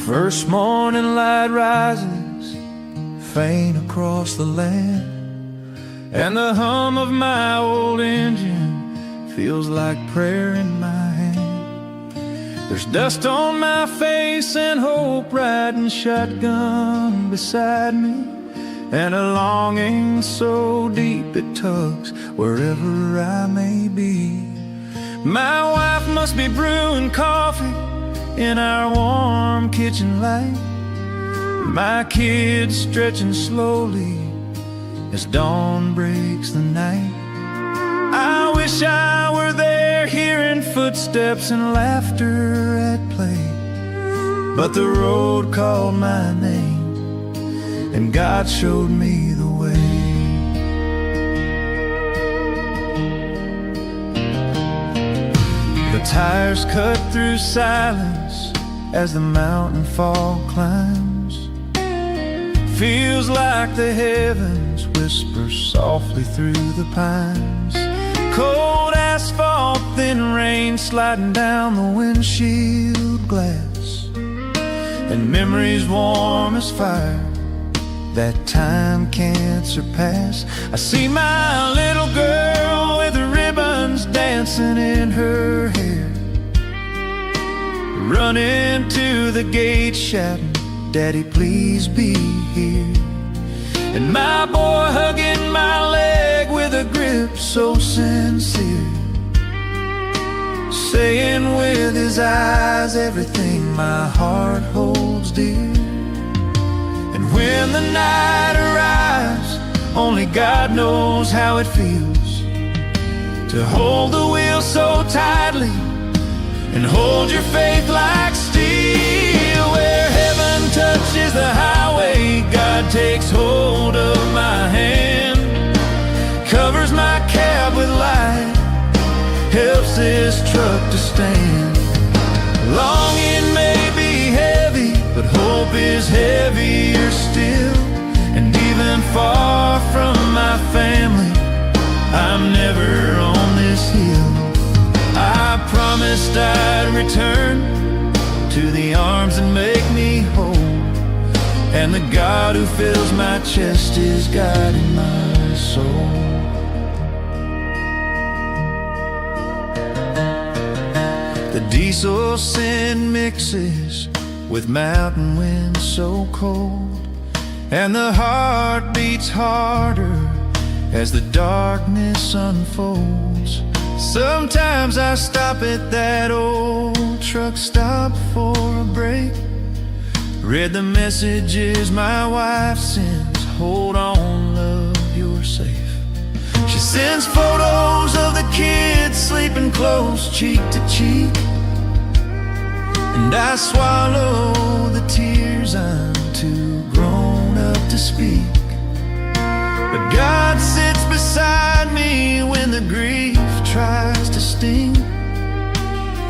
First morning light rises faint across the land, and the hum of my old engine feels like prayer in my hand. There's dust on my face and hope riding shotgun beside me, and a longing so deep it tugs wherever I may be. My wife must be brewing coffee in our warm kitchen light, my kids stretching slowly as dawn breaks the night. I wish I were there hearing footsteps and laughter at play, but the road called my name and God showed me the way. The tires cut through silence as the mountain fog climbs. Feels like the heavens whisper softly through the pines. Cold asphalt, thin rain sliding down the windshield glass, and memories warm as fire that time can't surpass. I see my little girl with the ribbons dancing in her hair, running to the gate shouting, "Daddy, please be here." And my boy hugging my leg with a grip so sincere, saying with his eyes everything my heart holds dear. And when the night arrives, only God knows how it feels to hold the wheel so tightly and hold your faith like steel. Where heaven touches the highway, God takes hold of my hand, covers my cab with light, helps this truck to stand. Longing may be heavy, but hope is heavier still. And even far from my family, I'm never on this hill. I promised I'd return to the arms that make me whole, and the God who fills my chest is guiding my soul. The diesel sin mixes with mountain winds so cold, and the heart beats harder as the darkness unfolds. Sometimes I stop at that old truck stop for a break, read the messages my wife sends, "Hold on, love, you're safe." She sends photos of the kids sleeping close, cheek to cheek, and I swallow the tears, I'm too grown up to speak. But God sits beside me when the grief tries to sting,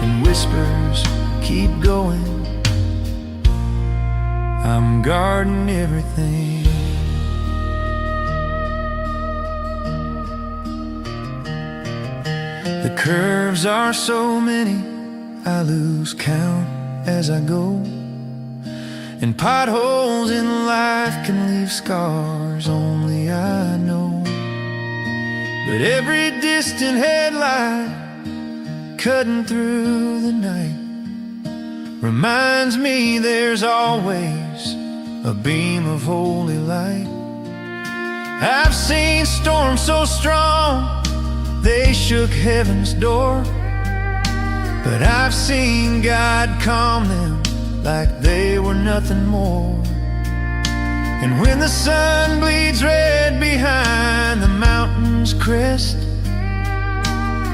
and whispers, "Keep going, I'm guarding everything." The curves are so many, I lose count as I go, and potholes in life can leave scars only I know. But every distant headlight cutting through the night reminds me there's always a beam of holy light. I've seen storms so strong they shook heaven's door, but I've seen God calm them like they were nothing more. And when the sun bleeds red behind the mountain's crest,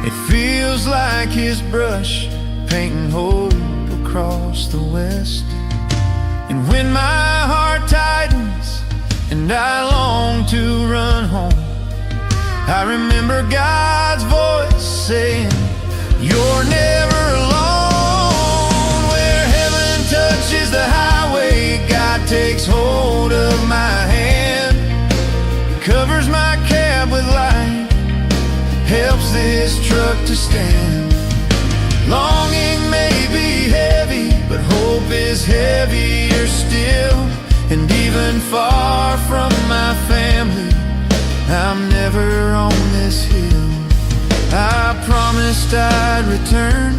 it feels like his brush painting hope across the west. And when my heart tightens and I long to run home, I remember God's voice saying, "You're never alone." Where heaven touches the highway, God takes hold of my hand, covers my cab with light, helps this truck to stand. Longing may be heavy, but hope is is heavier still, and even far from my family, I'm never on this hill. I promised I'd return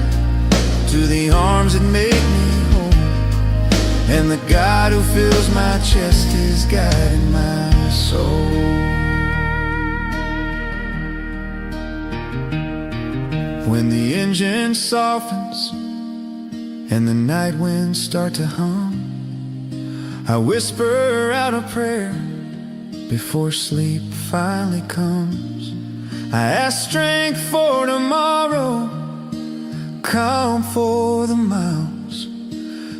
to the arms that make me whole, and the God who fills my chest is guiding my soul. When the engine softens and the night winds start to hum, I whisper out a prayer before sleep finally comes. I ask strength for tomorrow, calm for the miles,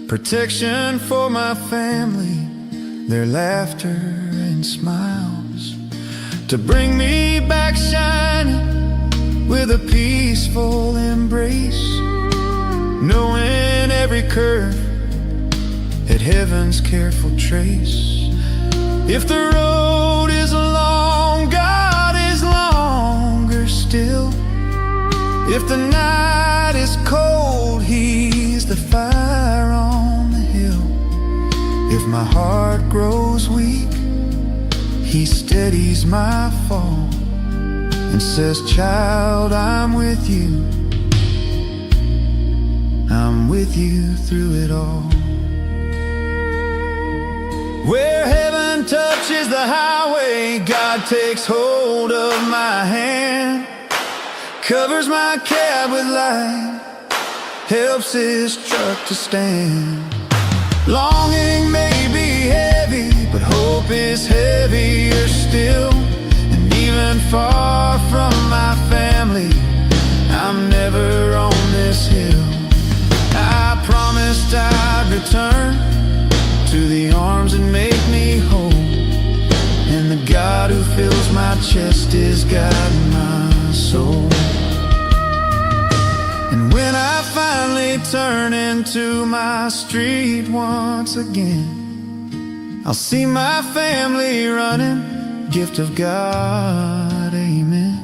protection for my family, their laughter and smiles, to bring me back shining with a peaceful embrace, knowing every curve at heaven's careful trace. If the road is long, God is longer still. If the night is cold, He's the fire on the hill. If my heart grows weak, He steadies my fall and says, child, I'm with you. I'm with you through it all. Where heaven touches the highway, God takes hold of my hand, covers my cab with light, helps His truck to stand. Longing may be heavy, but hope is heavier still. And even far from my family, I'm never on this hill. I promised I'd return to the arms that make me whole, and the God who fills my chest is guiding my soul. And when I finally turn into my street once again, I'll see my family running, gift of God, amen.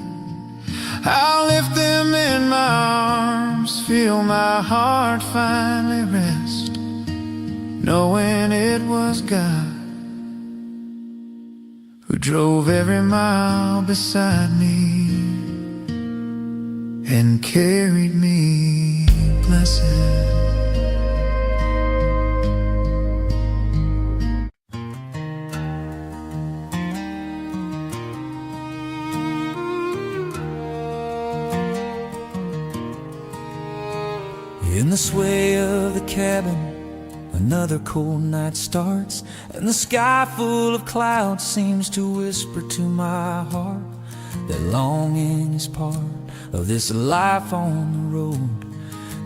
I'll lift them in my arms, feel my heart finally rest, knowing it was God who drove every mile beside me and carried me blessed. In the sway of the cabin, another cold night starts, and the sky full of clouds seems to whisper to my heart that longing is part of this life on the road,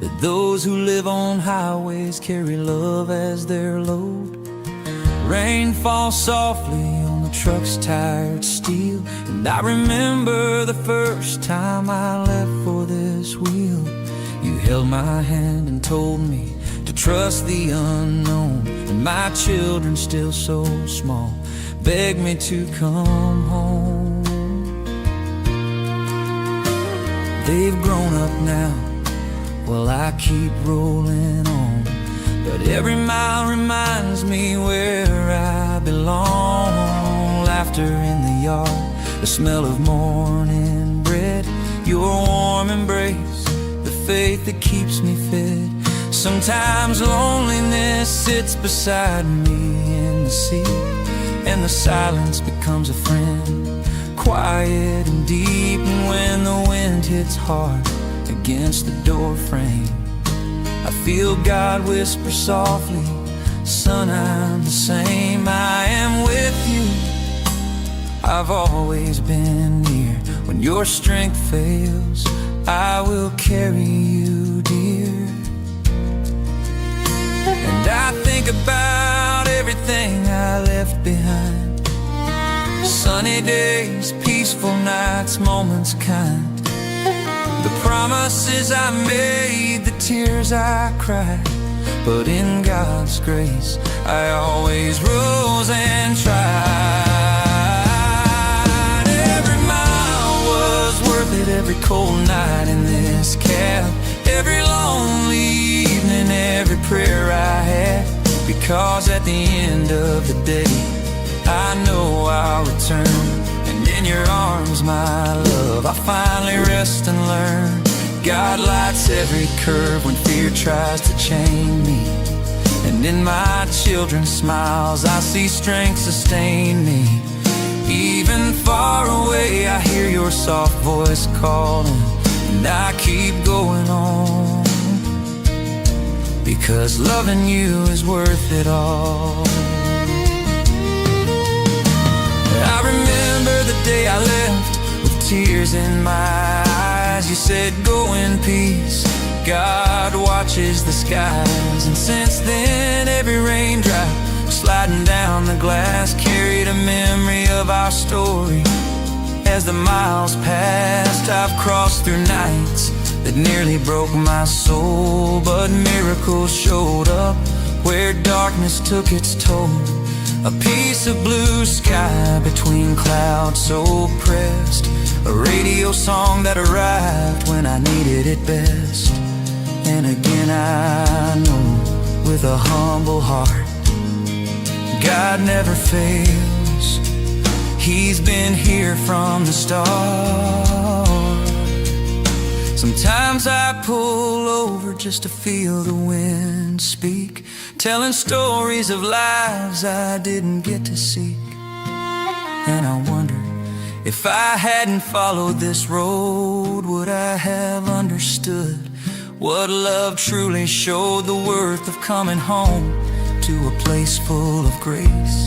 that those who live on highways carry love as their load. Rain falls softly on the truck's tired steel, and I remember the first time I left for this wheel. You held my hand and told me to trust the unknown, and my children, still so small, begged me to come home. They've grown up now, well, I keep rolling on, but every mile reminds me where I belong. Laughter in the yard, the smell of morning bread, your warm embrace, the faith that keeps me fed. Sometimes loneliness sits beside me in the seat, and the silence becomes a friend, quiet and deep. And when the wind hits hard against the door frame, I feel God whisper softly, son, I'm the same. I am with you, I've always been near. When your strength fails, I will carry you, dear. And I think about everything I left behind, sunny days, peaceful nights, moments kind, the promises I made, the tears I cried. But in God's grace, I always rose and tried. Every mile was worth it, every cold night in this cab, every lonely evening, every prayer I had. 'cause at the end of the day, I know I'll return, and in your arms, my love, I finally rest and learn. God lights every curve when fear tries to chain me, and in my children's smiles I see strength sustain me. Even far away I hear your soft voice calling, and I keep going on, because loving you is worth it all. I remember the day I left with tears in my eyes. You said, go in peace, God watches the skies. And since then every raindrop sliding down the glass carried a memory of our story. As the miles passed, I've crossed through nights that nearly broke my soul, but miracles showed up where darkness took its toll. A piece of blue sky between clouds so pressed, a radio song that arrived when I needed it best. And again I know with a humble heart, God never fails. He's been here from the start. Sometimes I pull over just to feel the wind speak, telling stories of lives I didn't get to seek. And I wonder, if I hadn't followed this road, would I have understood what love truly showed? The worth of coming home to a place full of grace,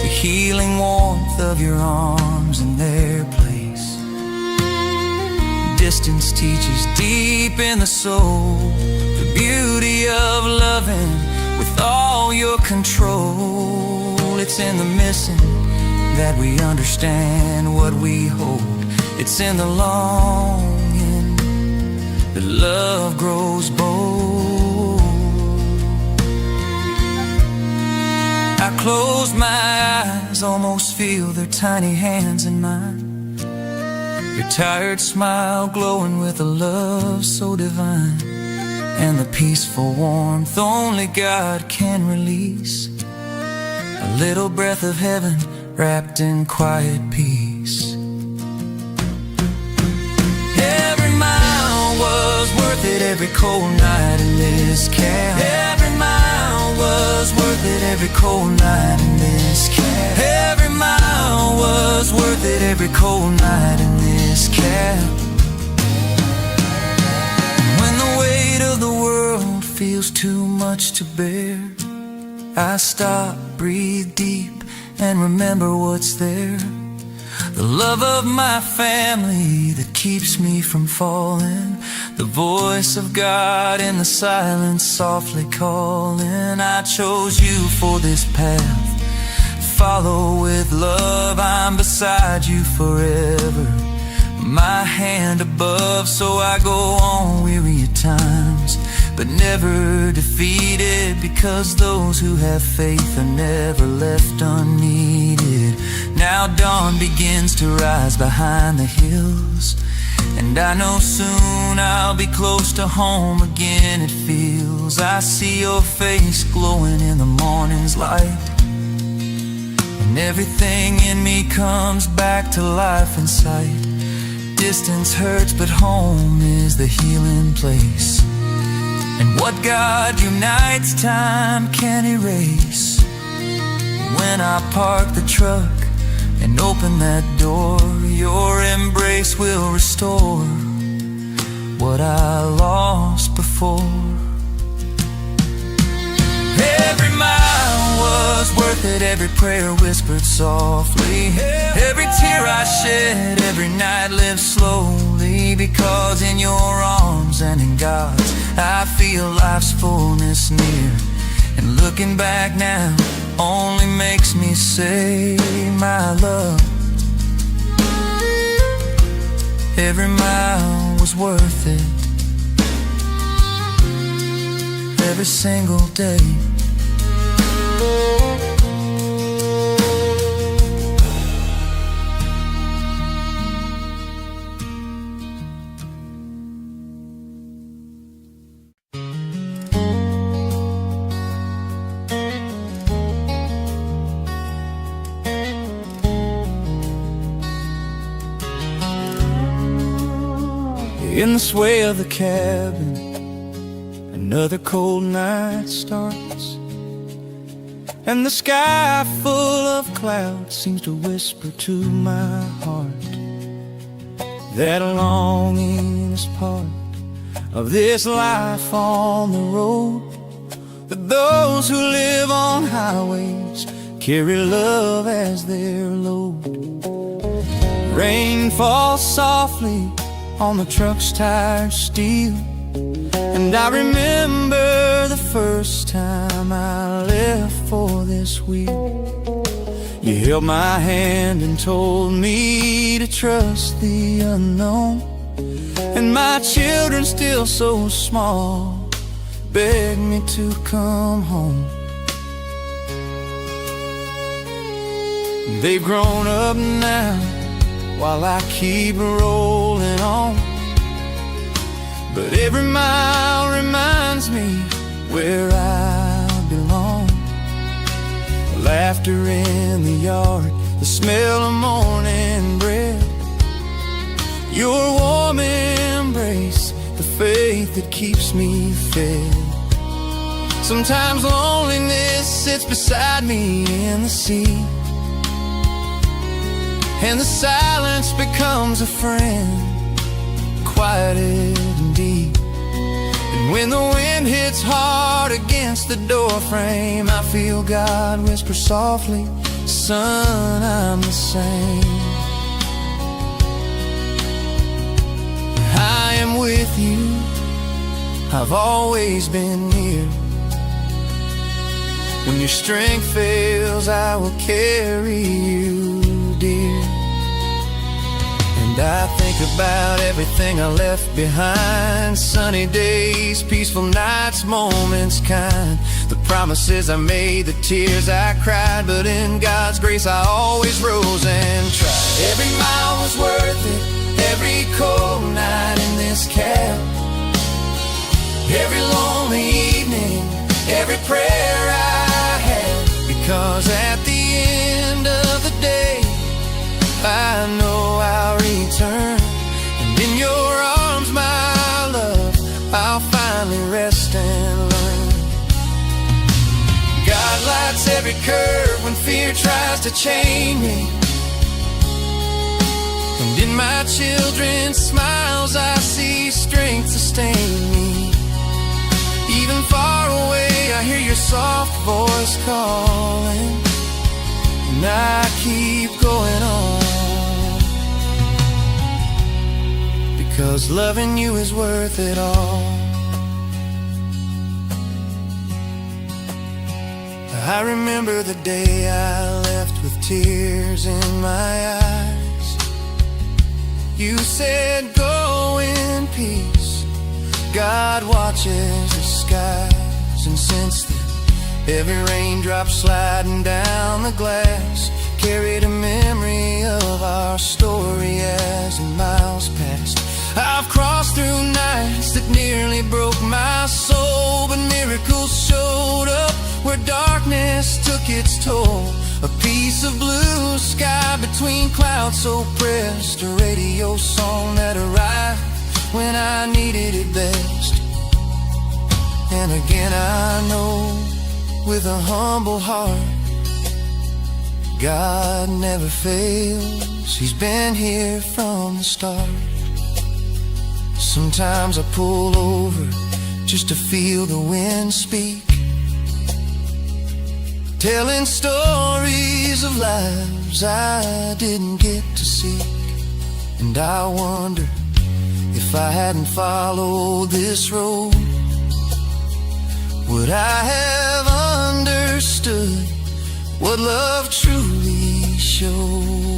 the healing warmth of your arms in their place. Distance teaches deep in the soul the beauty of loving with all your control. It's in the missing that we understand what we hold. It's in the longing that love grows bold. I close my eyes, almost feel their tiny hands in mine. Your tired smile glowing with a love so divine, and the peaceful warmth only God can release. A little breath of heaven wrapped in quiet peace. Every mile was worth it, every cold night in this camp. Every mile was worth it, every cold night in this camp. Every mile was worth it, every cold night in this camp. When the weight of the world feels too much to bear, I stop, breathe deep, and remember what's there. The love of my family that keeps me from falling, the voice of God in the silence softly calling. I chose you for this path, follow with love. I'm beside you forever, my hand above. So I go on weary at times, but never defeated, because those who have faith are never left unneeded. Now dawn begins to rise behind the hills, and I know soon I'll be close to home again. It feels, I see your face glowing in the morning's light, and everything in me comes back to life in sight. Distance hurts, but home is the healing place, and what God unites, time can erase. When I park the truck and open that door, your embrace will restore what I lost before. Every mile was worth it, every prayer whispered softly, every tear I shed, every night lived slowly. Because in your arms and in God's, I feel life's fullness near. And looking back now only makes me say, my love, every mile was worth it, every single day. In the sway of the cabin, another cold night starts, and the sky full of clouds seems to whisper to my heart that longing is part of this life on the road, that those who live on highways carry love as their load. Rain falls softly on the truck's tires steel, and I remember the first time I left for this wheel. You held my hand and told me to trust the unknown, and my children, still so small, begged me to come home. They've grown up now while I keep rolling on, but every mile reminds me where I belong. Laughter in the yard, the smell of morning bread, your warm embrace, the faith that keeps me fed. Sometimes loneliness sits beside me in the sea, and the silence becomes a friend, quieted and deep. And when the wind hits hard against the door frame, I feel God whisper softly, son, I'm the same. I am with you, I've always been near. When your strength fails, I will carry you, dear. And I think about everything I left behind, sunny days, peaceful nights, moments kind, the promises I made, the tears I cried, but in God's grace I always rose and tried. Every mile was worth it, every cold night in this cab, every lonely evening, every prayer I had, because at the end of the day I know I'll return, and in your arms, my love, I'll finally rest and learn. God lights every curve when fear tries to chain me, and in my children's smiles I see strength sustain me. Even far away I hear your soft voice calling, and I keep going on, because loving you is worth it all. I remember the day I left with tears in my eyes. You said, go in peace, God watches the skies. And since then, every raindrop sliding down the glass carried a memory of our story as the miles passed. I've crossed through nights that nearly broke my soul, but miracles showed up where darkness took its toll. A piece of blue sky between clouds so pressed, a radio song that arrived when I needed it best. And again I know, with a humble heart, God never fails, He's been here from the start. Sometimes I pull over just to feel the wind speak, telling stories of lives I didn't get to see. And I wonder, if I hadn't followed this road, would I have understood what love truly shows?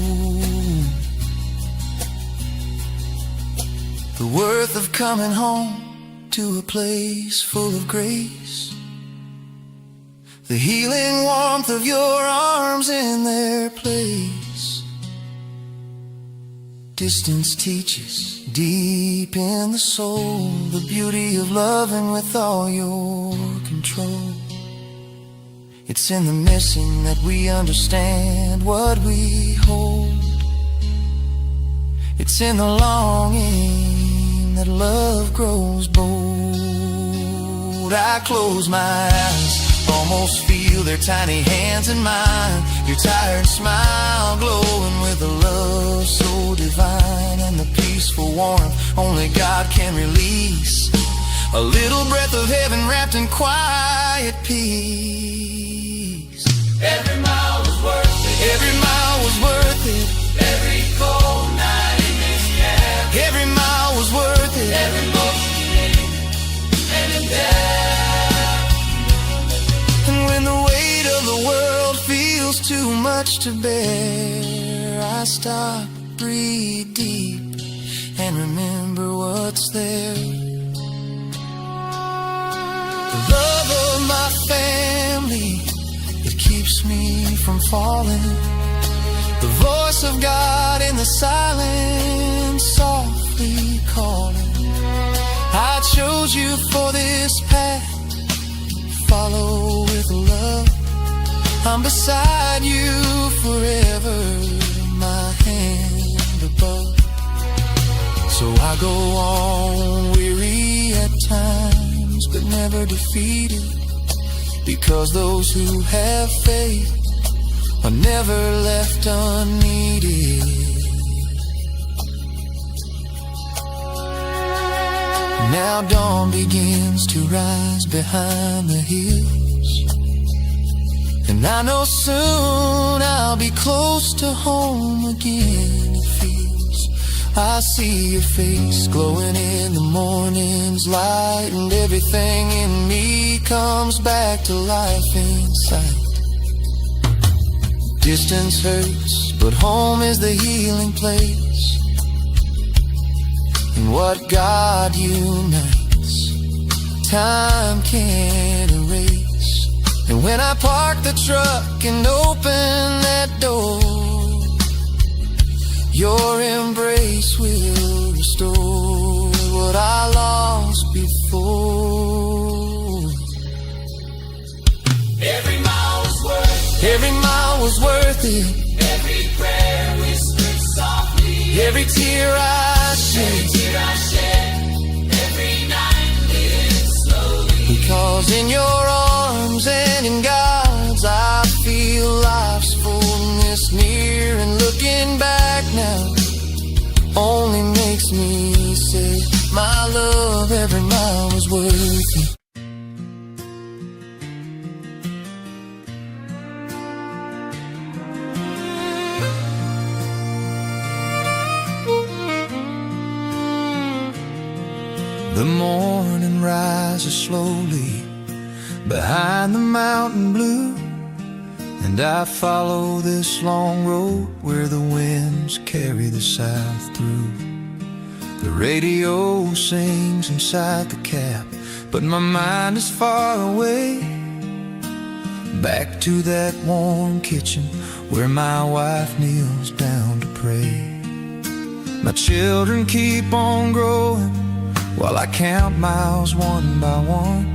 The worth of coming home to a place full of grace, the healing warmth of your arms in their place. Distance teaches deep in the soul the beauty of loving with all your control. It's in the missing that we understand what we hold. It's in the longing that love grows bold. I close my eyes, almost feel their tiny hands in mine. Your tired smile glowing with a love so divine, and the peaceful warmth only God can release. A little breath of heaven wrapped in quiet peace. Every mile was worth it. Every mile was worth it. Every cold night in this cab. Every mile was worth it. Every moment and in death. And when the weight of the world feels too much to bear, I stop, breathe deep, and remember what's there. The love of my family, it keeps me from falling. The voice of God in the silence, softly calling. I chose you for this path, follow with love. I'm beside you forever, my hand above. So I go on weary at times, but never defeated, because those who have faith are never left unneeded. Now dawn begins to rise behind the hills, and I know soon I'll be close to home again. It feels I see your face glowing in the morning's light, and everything in me comes back to life inside. Distance hurts, but home is the healing place. And what God unites, time can't erase. And when I park the truck and open that door, your embrace will restore what I lost before. Every mile was worth it. Every mile was worth it. Every prayer whispered softly. Every tear I shed. Every tear I shed. Every night lived slowly. Because in your arms and in God's, I feel life's fullness near. And looking back now only makes me say, my love, every mile was worth it. The morning rises slowly behind the mountain blue, and I follow this long road where the winds carry the south through. The radio sings inside the cab, but my mind is far away, back to that warm kitchen where my wife kneels down to pray. My children keep on growing while I count miles one by one,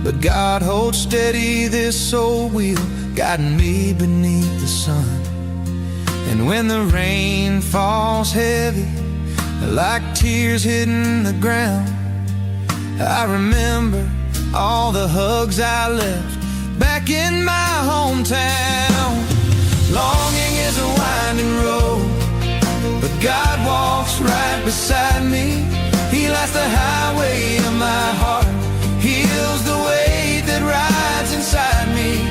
but God holds steady this old wheel, guiding me beneath the sun. And when the rain falls heavy, like tears hitting the ground, I remember all the hugs I left back in my hometown. Longing is a winding road, but God walks right beside me. He lights the highway of my heart, heals the weight that rides inside me.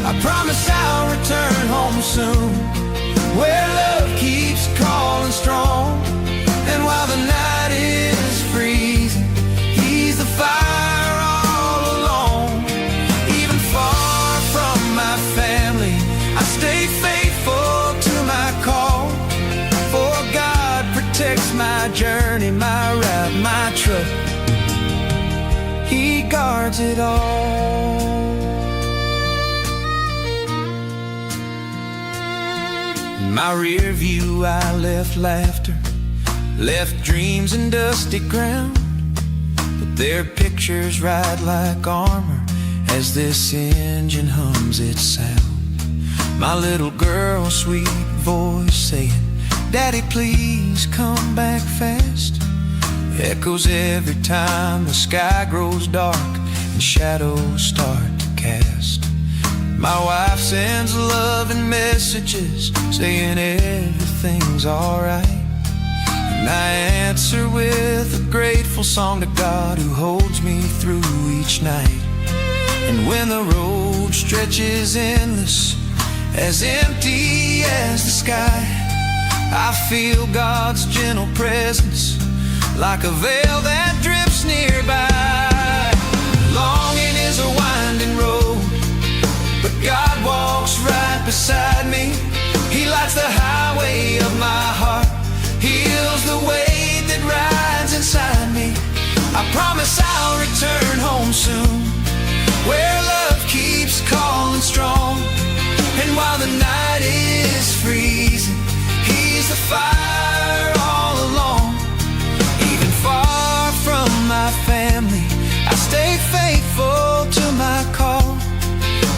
I promise I'll return home soon, where love keeps calling strong. And while the night is freezing, He's the fire all along. Even far from my family, I stay faithful to my call. For God protects my journey, my route, my truck. He guards it all. In my rear view I left laughter, left dreams in dusty ground, but their pictures ride like armor as this engine hums its sound. My little girl's sweet voice saying, Daddy, please come back fast. echoes every time the sky grows dark and shadows start to cast. My wife sends loving messages saying everything's alright, and I answer with a grateful song to God who holds me through each night. And when the road stretches endless, as empty as the sky, I feel God's gentle presence like a veil that drips nearby. Longing is a winding road, but God walks right beside me. He lights the highway of my heart, heals the weight that rides inside me. I promise I'll return home soon, where love keeps calling strong. And while the night is freezing, He's the fire all along. Even far from my family, I stay faithful to my call.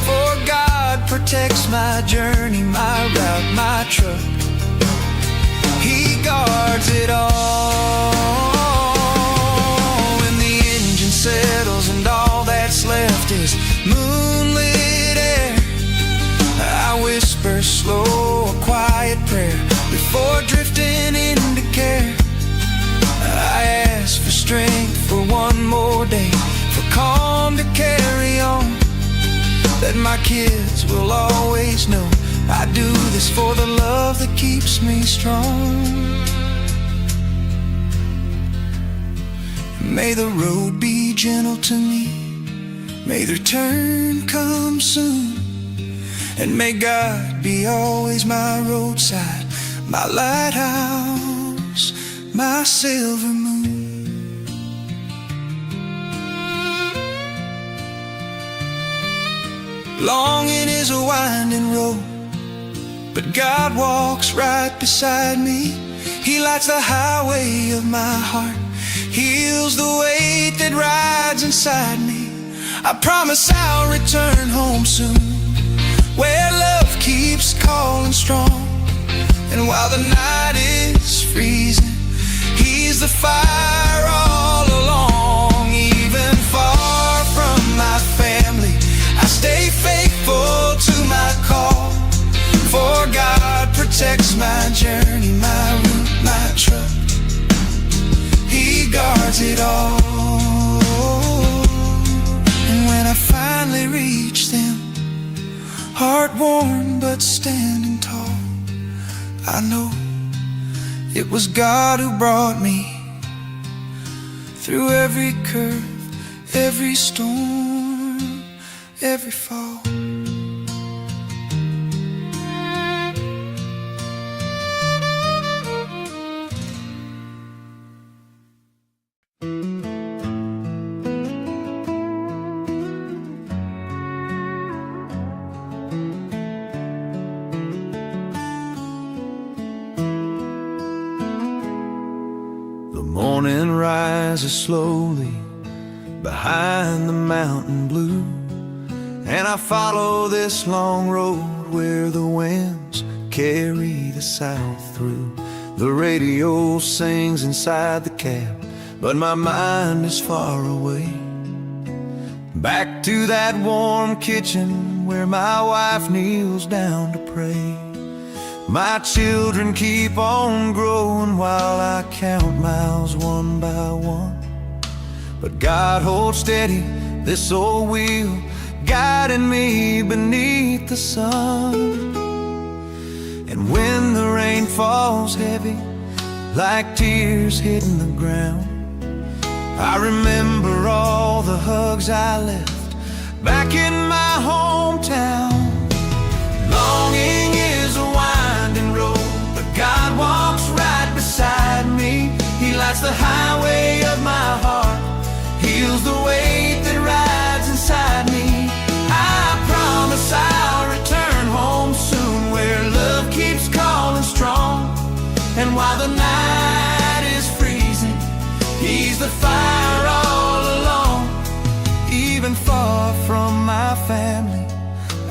For God protects my journey, my route, my truck. He guards it all. When the engine settles and all that's left is moonlit air, I whisper slow, a quiet prayer before drifting into care. I ask for strength for one more day, for calm to carry on, that my kids will always know I do this for the love that keeps me strong. May the road be gentle to me, may the return come soon, and may God be always my roadside, my lighthouse, my silver moon. Longing is a winding road, but God walks right beside me. He lights the highway of my heart, heals the weight that rides inside me. I promise I'll return home soon, where love keeps calling strong. And while the night is freezing, He's the fire all along. Even far from my family, I stay faithful to my call. For God protects my journey, my route, my truck. He guards it all. And when I finally reach them, heart worn but standing tall, I know it was God who brought me through every curve, every storm, every fall. Morning rises slowly behind the mountain blue, and I follow this long road where the winds carry the south through. The radio sings inside the cab, but my mind is far away, back to that warm kitchen where my wife kneels down to pray. My children keep on growing while I count miles one by one, but God holds steady this old wheel, guiding me beneath the sun. And when the rain falls heavy like tears hitting the ground, I remember all the hugs I left back in my hometown. Longing is a winding road, but God walks right beside me. He lights the highway of my heart, heals the weight that rides inside me. I promise I'll return home soon, where love keeps calling strong. And while the night is freezing, He's the fire all along. Even far from my family,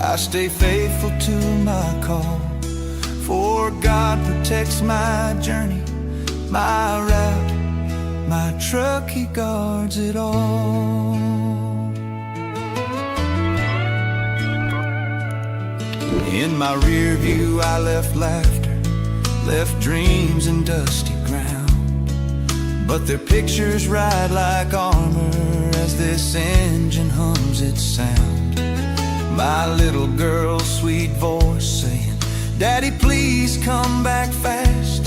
I stay faithful to my call. For God protects my journey, my route, my truck, he guards it all. In my rear view I left laughter, left dreams in dusty ground, but their pictures ride like armor as this engine hums its sound. My little girl's sweet voice saying, "Daddy, please come back fast,"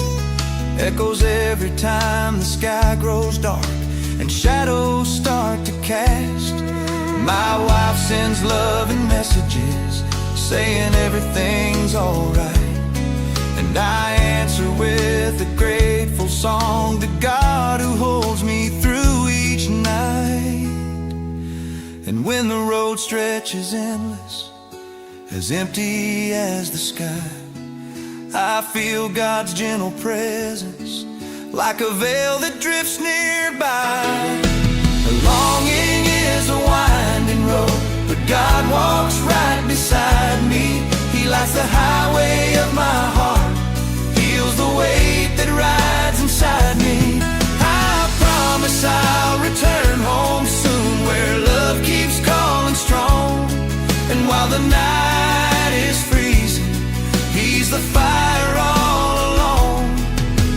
echoes every time the sky grows dark and shadows start to cast. My wife sends loving messages saying everything's alright, and I answer with a grateful song to God who holds me through each night. And when the road stretches endless, as empty as the sky, I feel God's gentle presence like a veil that drifts nearby. The longing is a winding road, but God walks right beside me. He lights the highway of my heart, heals the weight that rides inside me. I promise I'll return home soon, where love keeps calling strong. And while the night is freezing, He's the fire all alone.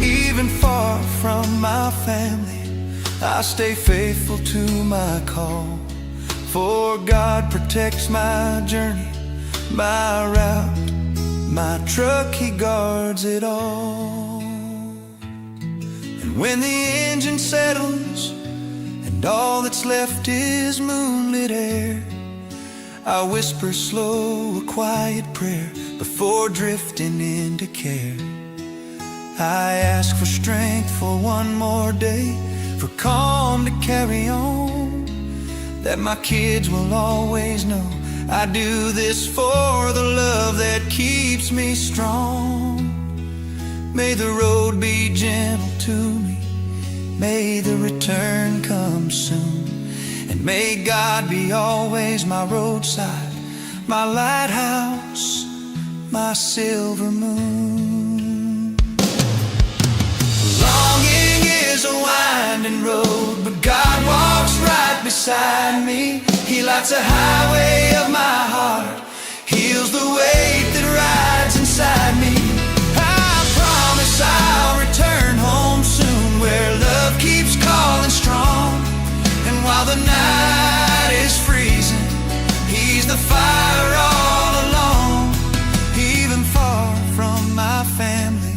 Even far from my family, I stay faithful to my call. For God protects my journey, my route, my truck, He guards it all. And when the engine settles and all that's left is moonlit air, I whisper slow a quiet prayer before drifting into care. I ask for strength for one more day, for calm to carry on, that my kids will always know I do this for the love that keeps me strong. May the road be gentle to me, may the return come soon, and may God be always my roadside, my lighthouse, my silver moon. Longing is a winding road, but God walks right beside me. He lights a highway of my heart, heals the weight that rides inside me. I promise I'll return home soon, where love keeps calling strong. And while the night is freezing, He's the fire all along. Even far from my family,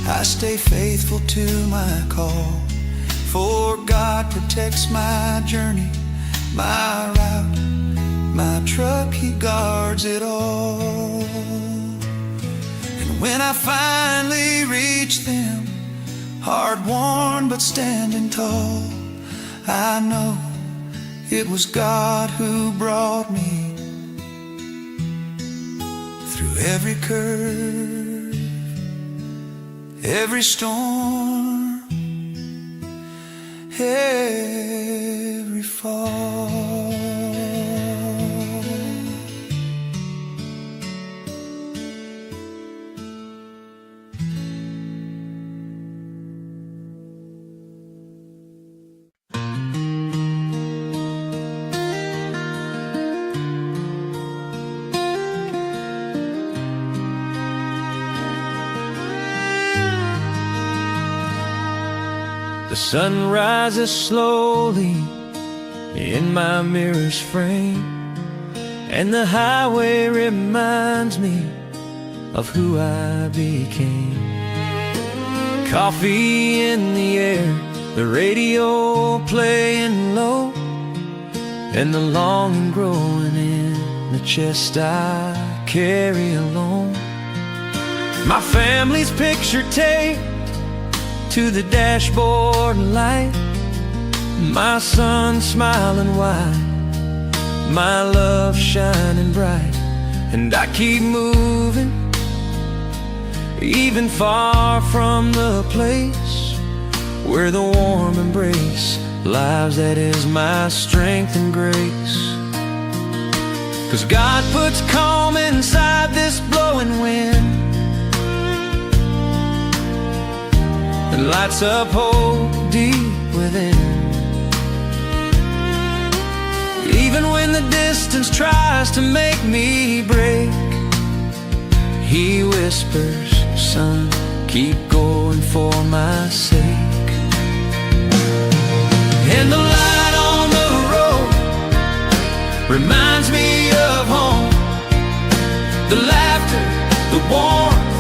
I stay faithful to my call. For God protects my journey, my route, my truck, He guards it all. And when I finally reach them, hard-worn but standing tall, I know it was God who brought me through every curve, every storm, every fall. The sun rises slowly in my mirror's frame, and the highway reminds me of who I became. Coffee in the air, the radio playing low, and the longing growing in the chest I carry alone. My family's picture taped to the dashboard light, my son smiling wide, my love shining bright. And I keep moving, even far from the place where the warm embrace lives, that is my strength and grace. 'Cause God puts calm inside this blowing wind, and lights up hope deep within. the distance tries to make me break, He whispers, son, keep going for my sake. And the light on the road reminds me of home. The laughter, the warmth,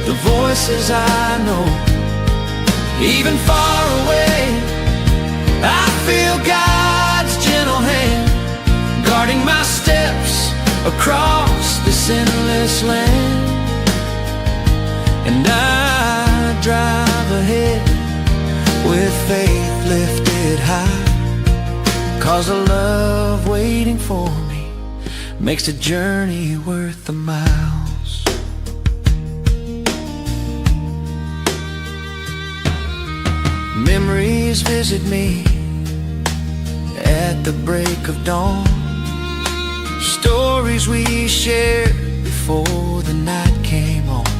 the voices I know. Even far away, I feel God's gentle hand guarding my steps across this endless land. And I drive ahead with faith lifted high, 'cause the love waiting for me makes the journey worth the miles. Memories visit me at the break of dawn, stories we shared before the night came on.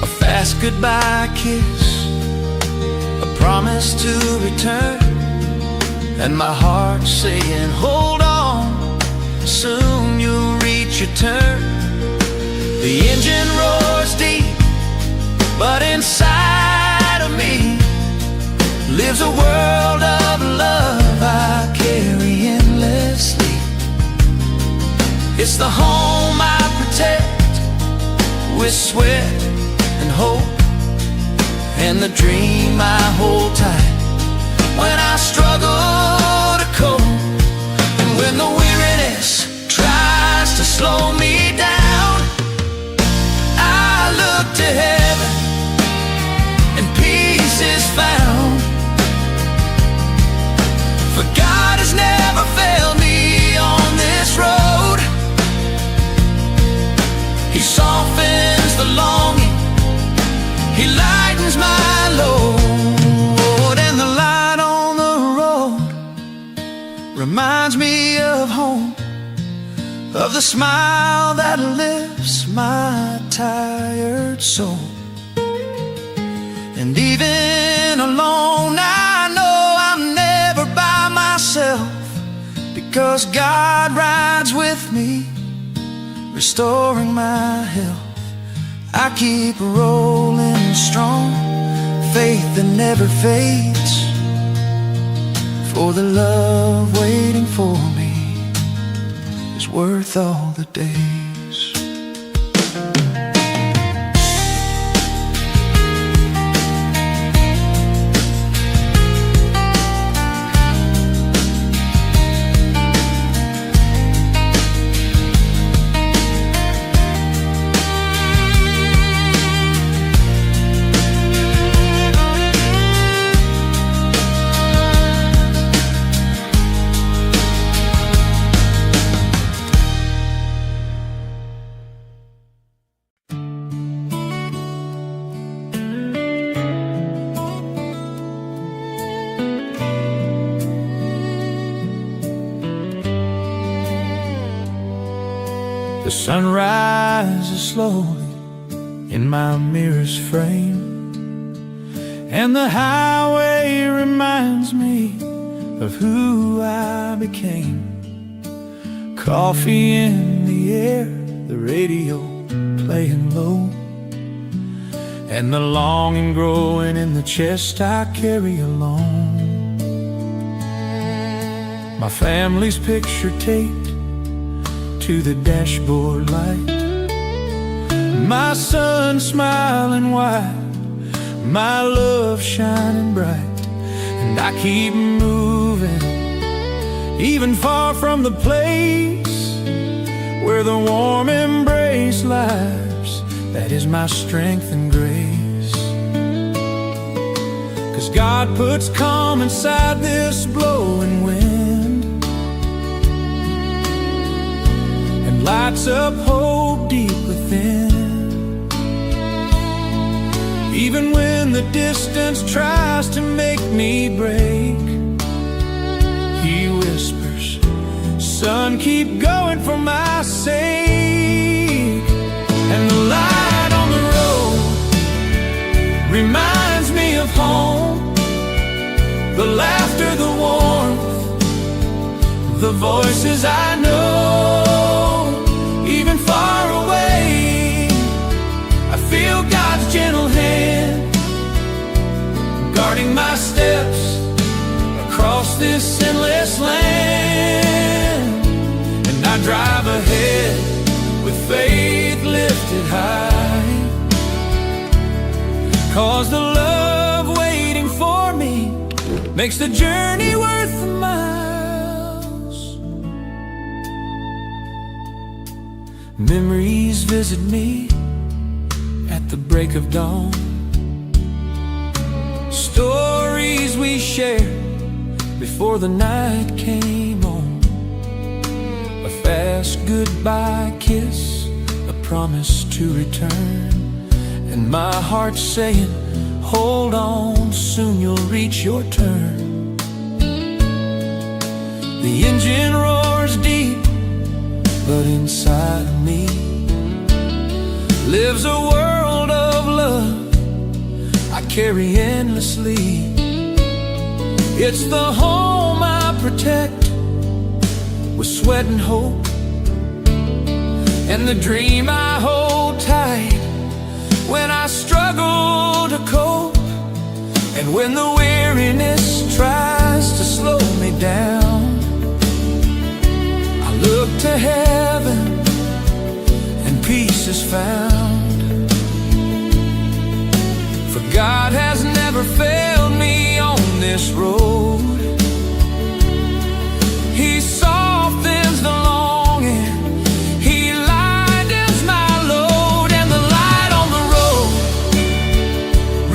A fast goodbye kiss, a promise to return, and my heart saying, hold on, soon you'll reach your turn. The engine roars deep, but inside of me lives a world of love I carry endlessly. It's the home I protect with sweat and hope, and the dream I hold tight when I struggle to cope. And when the weariness tries to slow me down, I look to heaven and peace is found. For God has never failed me on this road. He softens the longing, He lightens my load. And the light on the road reminds me of home, of the smile that lifts my tired soul. And even alone, I know I'm never by myself, because God rides with me, restoring my health. I keep rolling strong, faith that never fades, for the love waiting for me is worth all the days. The sun rises slowly in my mirror's frame, and the highway reminds me of who I became. Coffee in the air, the radio playing low, and the longing growing in the chest I carry alone. My family's picture taped to the dashboard light, my son smiling wide, my love shining bright. And I keep moving, even far from the place where the warm embrace lies. That is my strength and grace, 'cause God puts calm inside this blowing wind, lights up hope deep within. Even when the distance tries to make me break, He whispers, son, keep going for my sake. And the light on the road reminds me of home, the laughter, the warmth, the voices I know, even far away. I feel God's gentle hand guarding my steps across this endless land. And I drive ahead with faith lifted high, 'cause the love waiting for me makes the journey worth the miles. Memories visit me at the break of dawn, stories we shared before the night came on. A fast goodbye kiss, a promise to return, and my heart saying, hold on, soon you'll reach your turn. The engine roars deep, but inside of me lives a world of love I carry endlessly. It's the home I protect with sweat and hope, and the dream I hold tight when I struggle to cope. And when the weariness tries to slow me down, I look to heaven and peace is found. For God has never failed me on this road. He softens the longing, He lightens my load, and the light on the road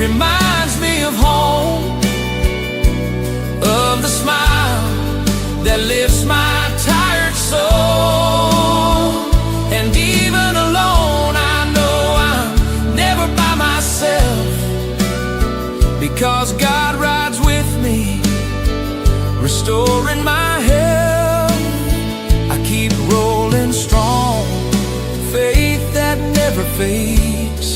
reminds me of home, of the smile that lifts my tired soul. And even alone I know I'm never by myself, because God rides with me, restoring my health. I keep rolling strong, faith that never fades.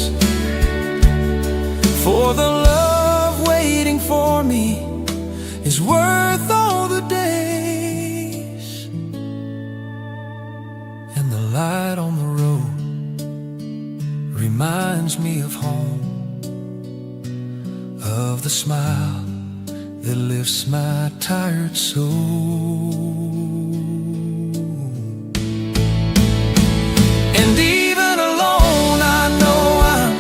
For the love waiting for me is worth all the days. And the light on the road reminds me of home, of the smile that lifts my tired soul. And even alone I know I'm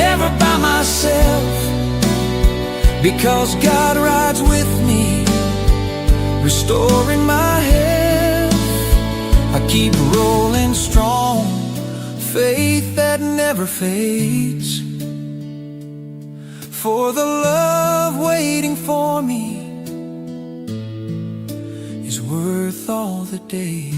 never by myself, because God rides with me, restoring my health. I keep rolling strong, faith that never fades. For the love waiting for me is worth all the days.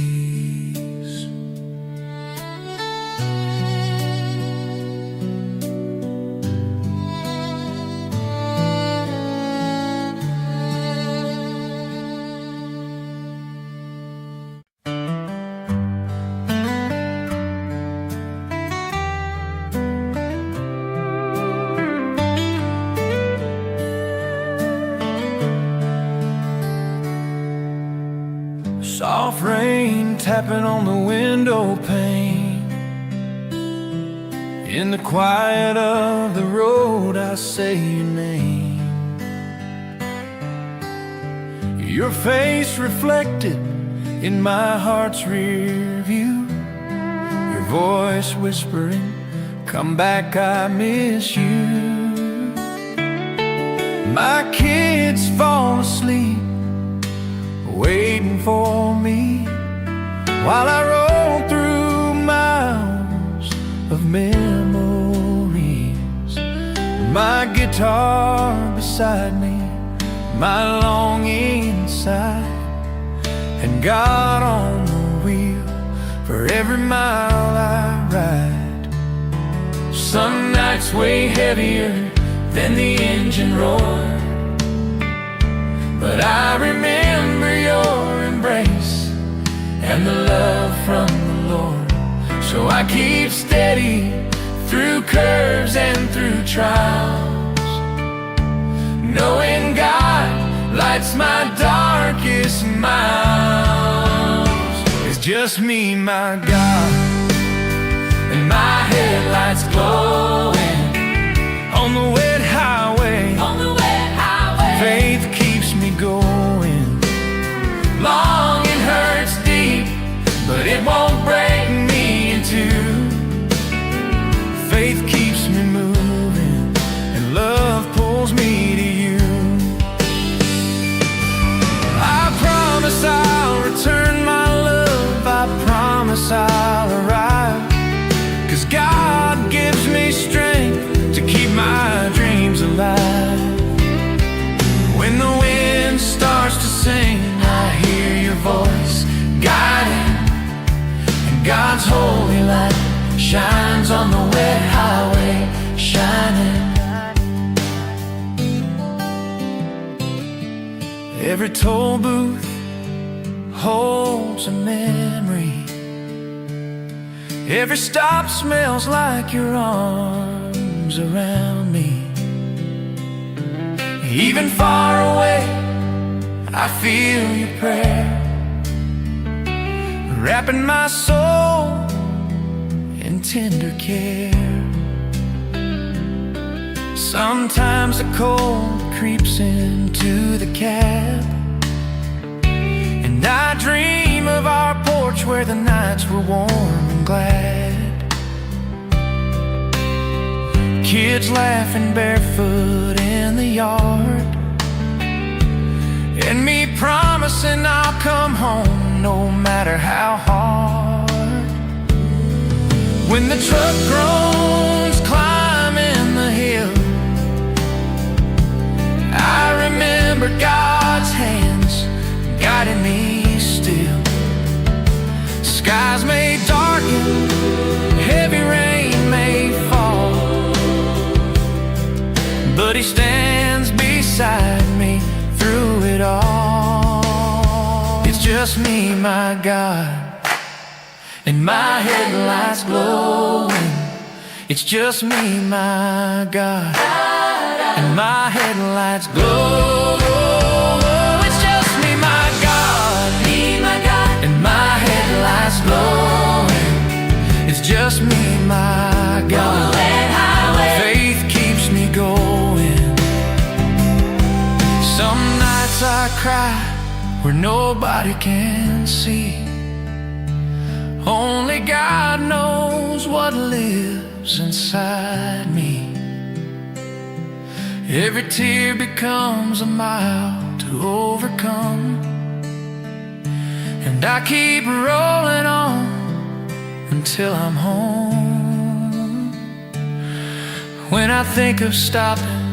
Soft rain tapping on the window pane. In the quiet of the road I say your name. Your face reflected in my heart's rear view, your voice whispering, come back, I miss you. My kids fall asleep waiting for me, while I roll through miles of memories. My guitar beside me, my longing inside, and God on the wheel for every mile I ride. Some nights weigh heavier than the engine roar, but I remember your embrace and the love from the Lord. So I keep steady through curves and through trials, knowing God lights my darkest miles. just me, my God, and my headlights glowing on the wet highway. On the wet highway, Faith keeps me going. Long and hurts deep, but it won't break me in two. Faith keeps me moving, and love pulls me to you. I promise I'll return my love, I promise I'll arrive, 'cause God gives me strength to keep my dreams alive. When the wind starts to sing, I hear your voice guiding, and God's holy light shines on the wet highway, shining. Every toll booth holds a memory. Every stop smells like your arms around me. Even far away, I feel your prayer, wrapping my soul in tender care. Sometimes the cold creeps into the cab, and I dream of our porch where the nights were warm and glad. Kids laughing barefoot in the yard, and me promising I'll come home no matter how hard. When the truck groans climbing the hill, I remember God's hands guiding me still. Skies may darken, heavy rain may fall, but He stands beside me through it all. It's just me, my God, and my headlights glowing. It's just me, my God, and my headlights glow. It's just me, my God, and my headlights glowing. It's just me, my God. Faith keeps me going. Some nights I cry where nobody can see. Only God knows what lives inside me. Every tear becomes a mile to overcome, and I keep rolling on until I'm home. When I think of stopping,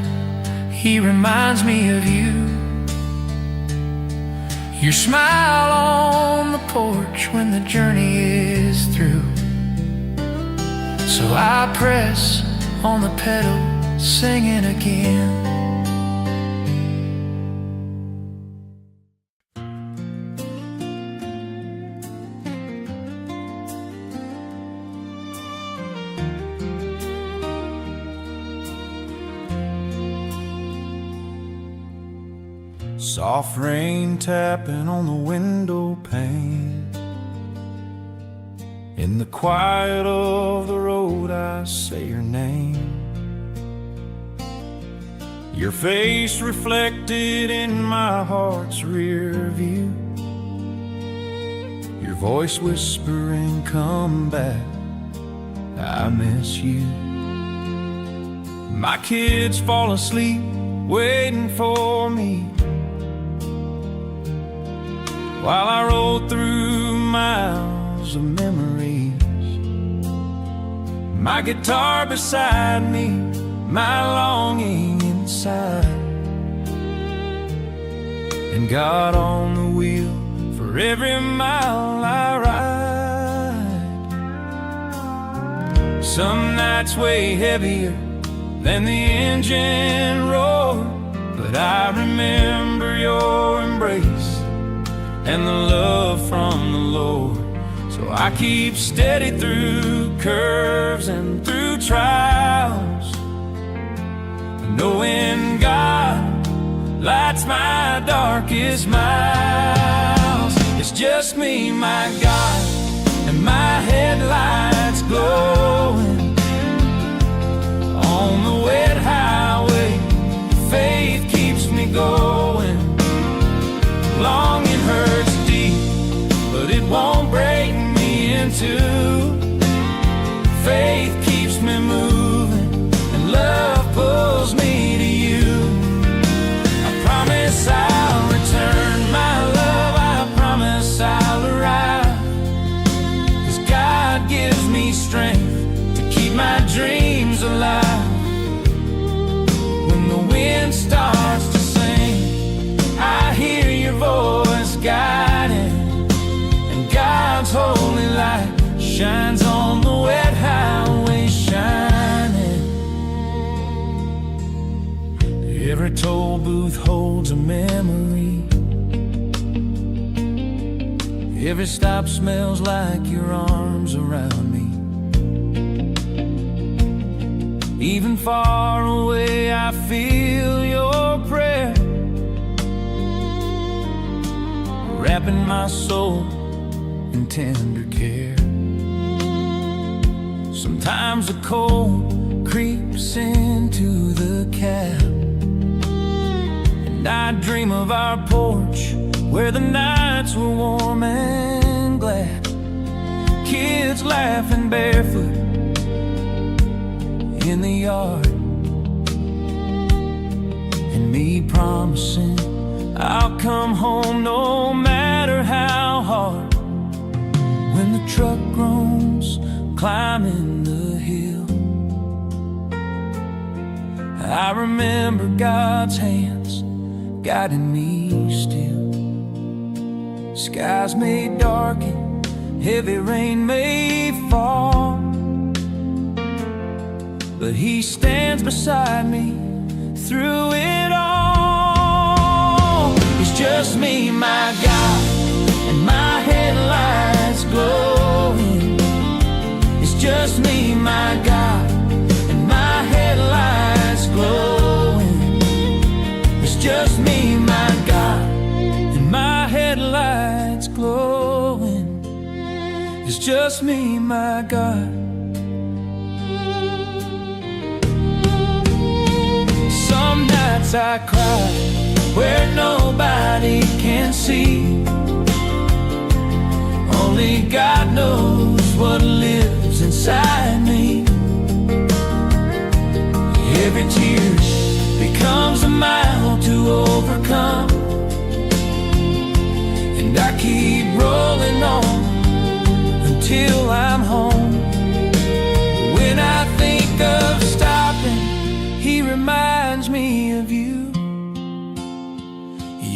He reminds me of you. Your smile on the porch when the journey is through. So I press on the pedal, singing again. Soft rain tapping on the window pane. In the quiet of the road I say your name. Your face reflected in my heart's rear view. Your voice whispering, come back, I miss you. My kids fall asleep waiting for me, while I roll through miles of memories. My guitar beside me, my longing inside, and God on the wheel for every mile I ride. Some nights weigh heavier than the engine roar, but I remember your embrace and the love from the Lord. So I keep steady through curves and through trials, knowing God lights my darkest miles. It's just me, my God, and my headlights glowing on the wet highway. Faith keeps me going. Longing hurts deep, but it won't break me in two. Faith keeps me moving, and love pulls me to you. I promise I'll return my love, I promise I'll arrive, 'cause God gives me strength to keep my dreams alive. When the wind starts to sing, I hear your voice guiding, and God's holy light shines on the wet highway shining. Every toll booth holds a memory. Every stop smells like your arms around me. Even far away I feel your prayer, wrapping my soul in tender care. Sometimes the cold creeps into the cab, and I dream of our porch where the nights were warm and glad. Kids laughing barefoot in the yard, and me promising I'll come home no matter how hard. When the truck groans climbing the hill, I remember God's hands guiding me still. Skies may darken, heavy rain may fall, but He stands beside me through it all. It's just me, my God, and my headlights glowing. It's just me, my God, and my headlights glowing. It's just me, my God, and my headlights glowing. It's just me, my God. Some nights I cry where nobody can see. Only God knows what lives inside me. Every tear becomes a mile to overcome, and I keep rolling on until I'm home. When I think of stopping, He reminds me of you.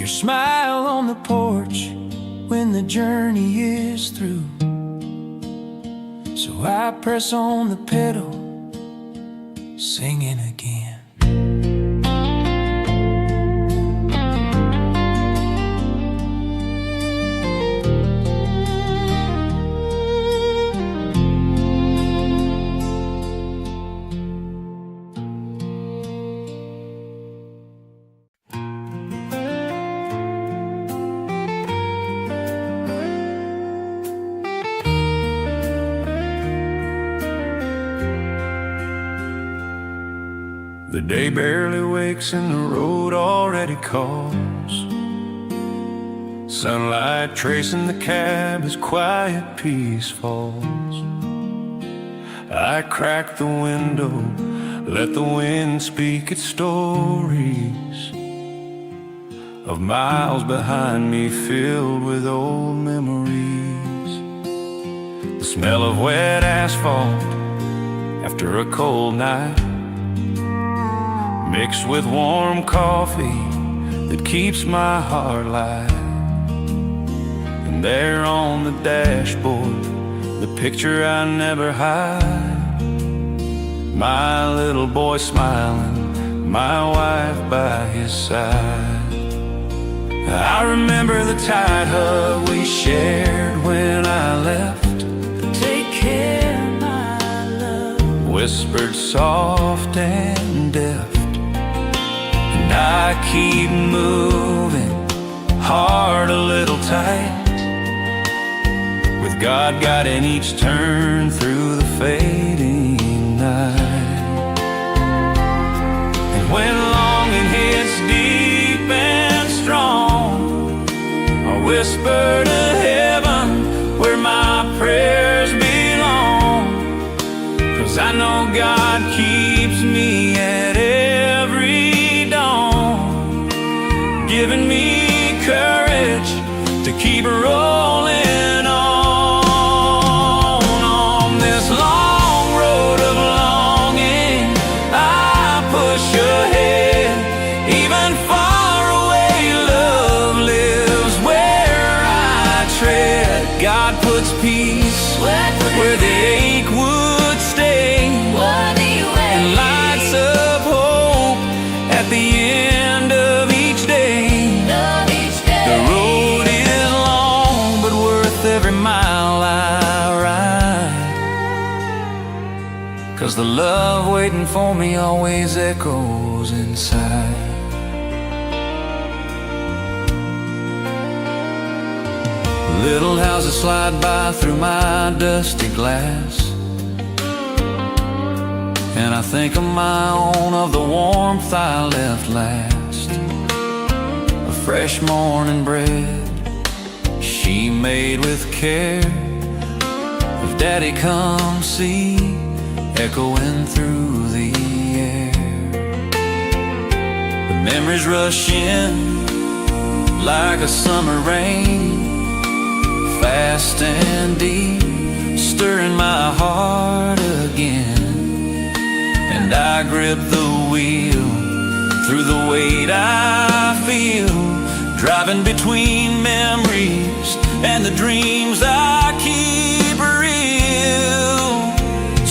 Your smile on the porch when the journey is through. So I press on the pedal, singing again. The day barely wakes and the road already calls. Sunlight tracing the cab as quiet peace falls. I crack the window, let the wind speak its stories of miles behind me filled with old memories. The smell of wet asphalt after a cold night, mixed with warm coffee that keeps my heart light. And there on the dashboard, the picture I never hide, my little boy smiling, my wife by his side. I remember the tight hug we shared when I left. Take care, my love, whispered soft and deft. I keep moving, heart a little tight, God guiding each turn through the fading night. And when longing hits deep and strong, I whisper to heaven where my prayers belong. 'Cause I know God keeps me at every dawn, giving me courage to keep rolling on this long road of longing. I push ahead, even far away. Love lives where I tread. God puts peace where the ache would stay, and lights up hope at the end of each day. The road is long, but worth every mile I ride, 'cause the love waiting for me always echoes inside. Little houses slide by through my dusty glass, and I think of my own, of the warmth I left last. A fresh morning bread she made with care, of Daddy come see, echoing through the air. The memories rush in like a summer rain, fast and deep, stirring my heart again. And I grip the wheel through the weight I feel, driving between memories and the dreams I keep real.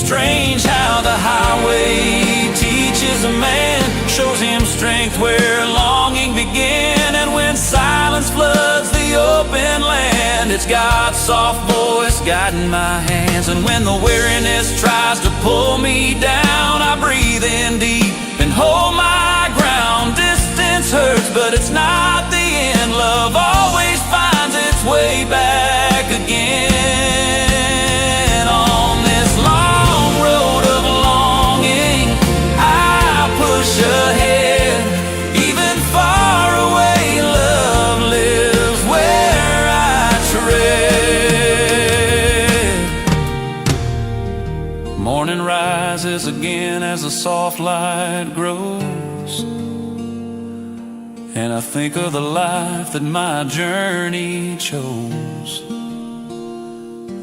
Strange how the highway teaches a man, shows him strength where longing began. And when silence floods the open land, it's God's soft voice guiding my hands. And when the weariness tries to pull me down, I breathe in deep and hold my ground. Distance hurts, but it's not the end. Love always finds its way back again. On this long road of longing, I push ahead, even far away. Love lives where I tread. Morning rises again as the soft light grows, and I think of the life that my journey chose.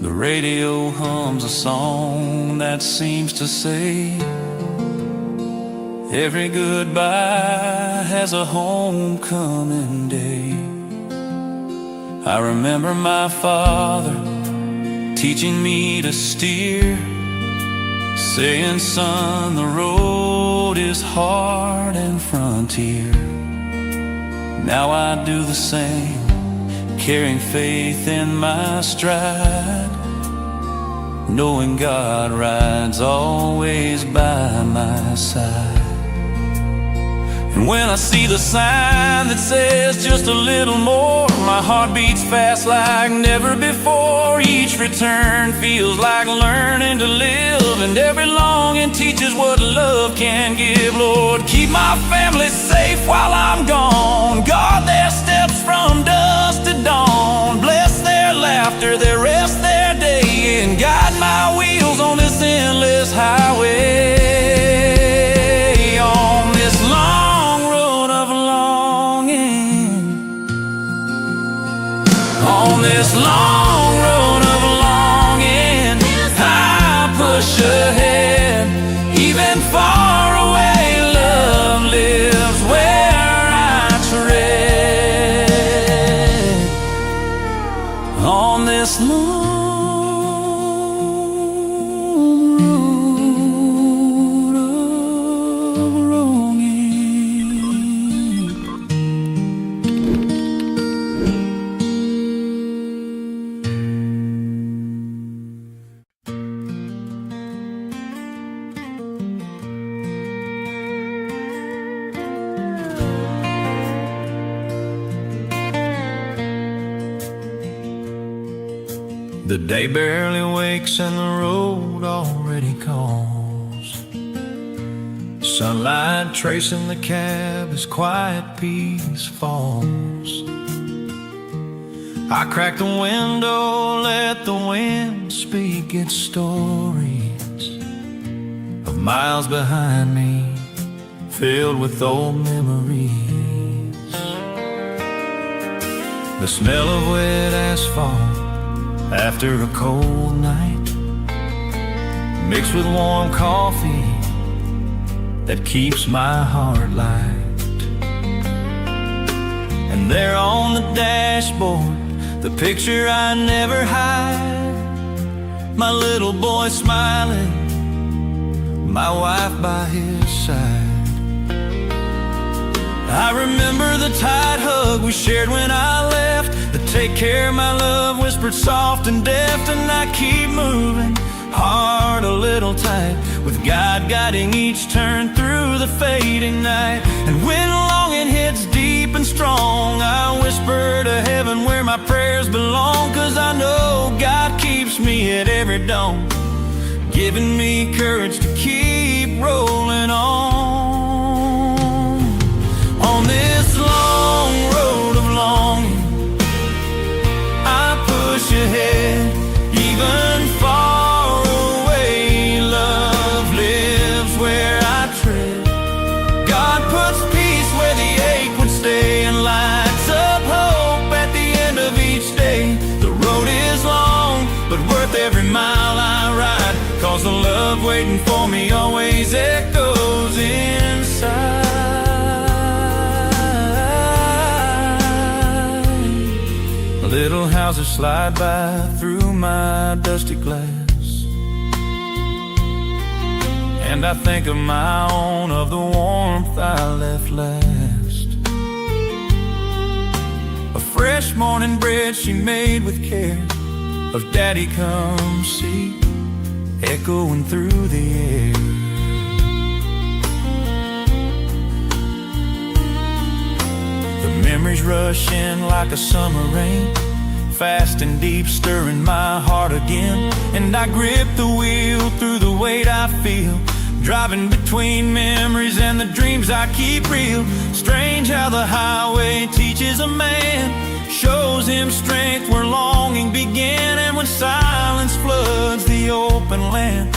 The radio hums a song that seems to say, every goodbye has a homecoming day. I remember my father teaching me to steer, saying, son, the road is hard and frontier. Now I do the same, carrying faith in my stride, knowing God rides always by my side. And when I see the sign that says just a little more, my heart beats fast like never before. Each return feels like learning to live, and every longing teaches what love can give. Lord, keep my family safe while I'm gone. Guard their steps from dusk to dawn. Bless their laughter, their rest, their day, and guide my wheels on this endless highway. On this long road of longing, on this long road of longing, I push ahead, even far away. Love lives where I tread. On this long The day barely wakes and the road already calls. Sunlight tracing the cab as quiet peace falls. I crack the window, let the wind speak its stories of miles behind me, filled with old memories. The smell of wet asphalt after a cold night, mixed with warm coffee that keeps my heart light. And there on the dashboard, the picture I never hide, my little boy smiling, my wife by his side. I remember the tight hug we shared when I left, the take care my love whispered soft and deft. And I keep moving, heart a little tight, with God guiding each turn through the fading night. And when longing hits deep and strong, I whisper to heaven where my prayers belong. 'Cause I know God keeps me at every dawn, giving me courage to keep rolling on. On this long road of longing, I push ahead, even far away. Love lives where I tread. God puts peace where the ache would stay, and lights up hope at the end of each day. The road is long, but worth every mile I ride, 'cause the love waiting for me always echoes inside. Little houses slide by through my dusty glass, and I think of my own, of the warmth I left last. A fresh morning bread she made with care, of Daddy come see, echoing through the air. The memories rush in like a summer rain, fast and deep, stirring my heart again. And I grip the wheel through the weight I feel, driving between memories and the dreams I keep real. Strange how the highway teaches a man, shows him strength where longing began. And when silence floods the open land,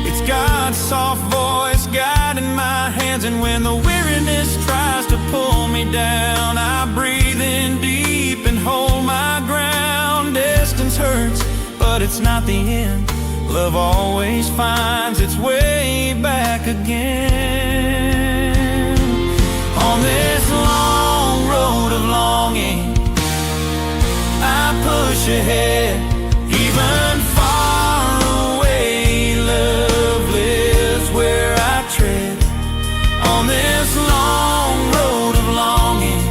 it's God's soft voice guiding my hands. And when the weariness tries to pull me down, I breathe in deep and hold my ground. Distance hurts, but it's not the end. Love always finds its way back again. On this long road of longing, I push ahead, even far away. Love lives where I tread. On this long road of longing,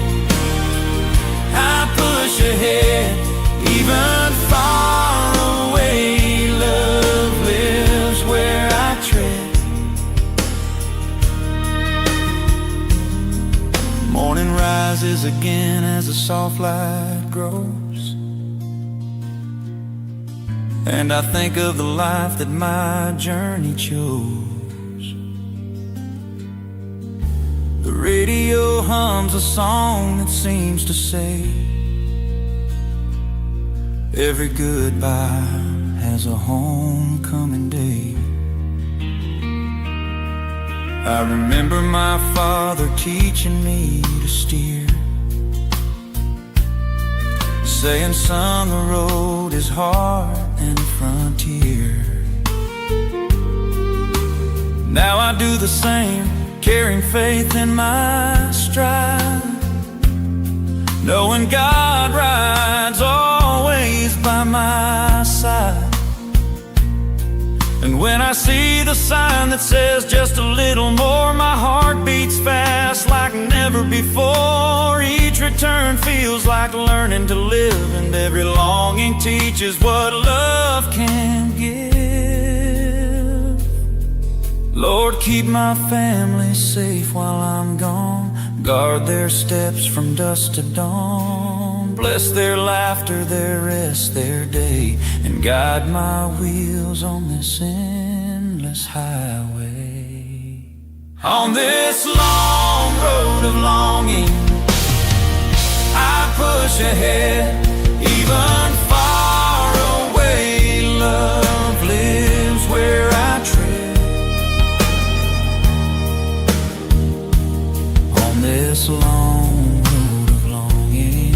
I push ahead, even far away. Love lives where I tread. Morning rises again as the soft light grows, and I think of the life that my journey chose. The radio hums a song that seems to say, every goodbye has a homecoming day. I remember my father teaching me to steer, saying, son, the road is hard and a frontier. Now I do the same, carrying faith in my stride, knowing God rides always by my side. And when I see the sign that says just a little more, my heart beats fast like never before. Each return feels like learning to live, and every longing teaches what love can give. Lord, keep my family safe while I'm gone, guard their steps from dusk to dawn. Bless their laughter, their rest, their day, and guide my wheels on this endless highway. On this long road of longing, I push ahead, even far away. Love lives where I tread. On this long road of longing,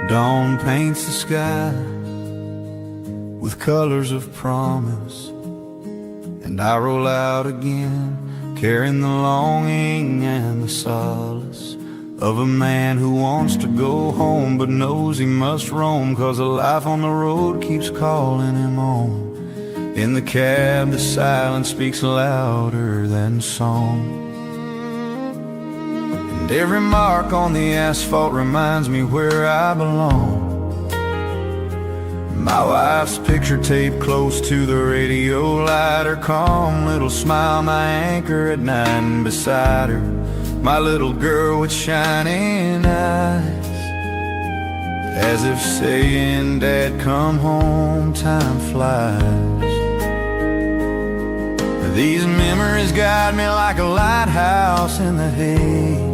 dawn paints the sky with colors of promise, and I roll out again, carrying the longing and the solace of a man who wants to go home but knows he must roam, 'cause a life on the road keeps calling him on. In the cab the silence speaks louder than song, and every mark on the asphalt reminds me where I belong. My wife's picture taped close to the radio light, her calm little smile my anchor at night, and beside her my little girl with shining eyes, as if saying, Dad, come home, time flies. These memories guide me like a lighthouse in the haze.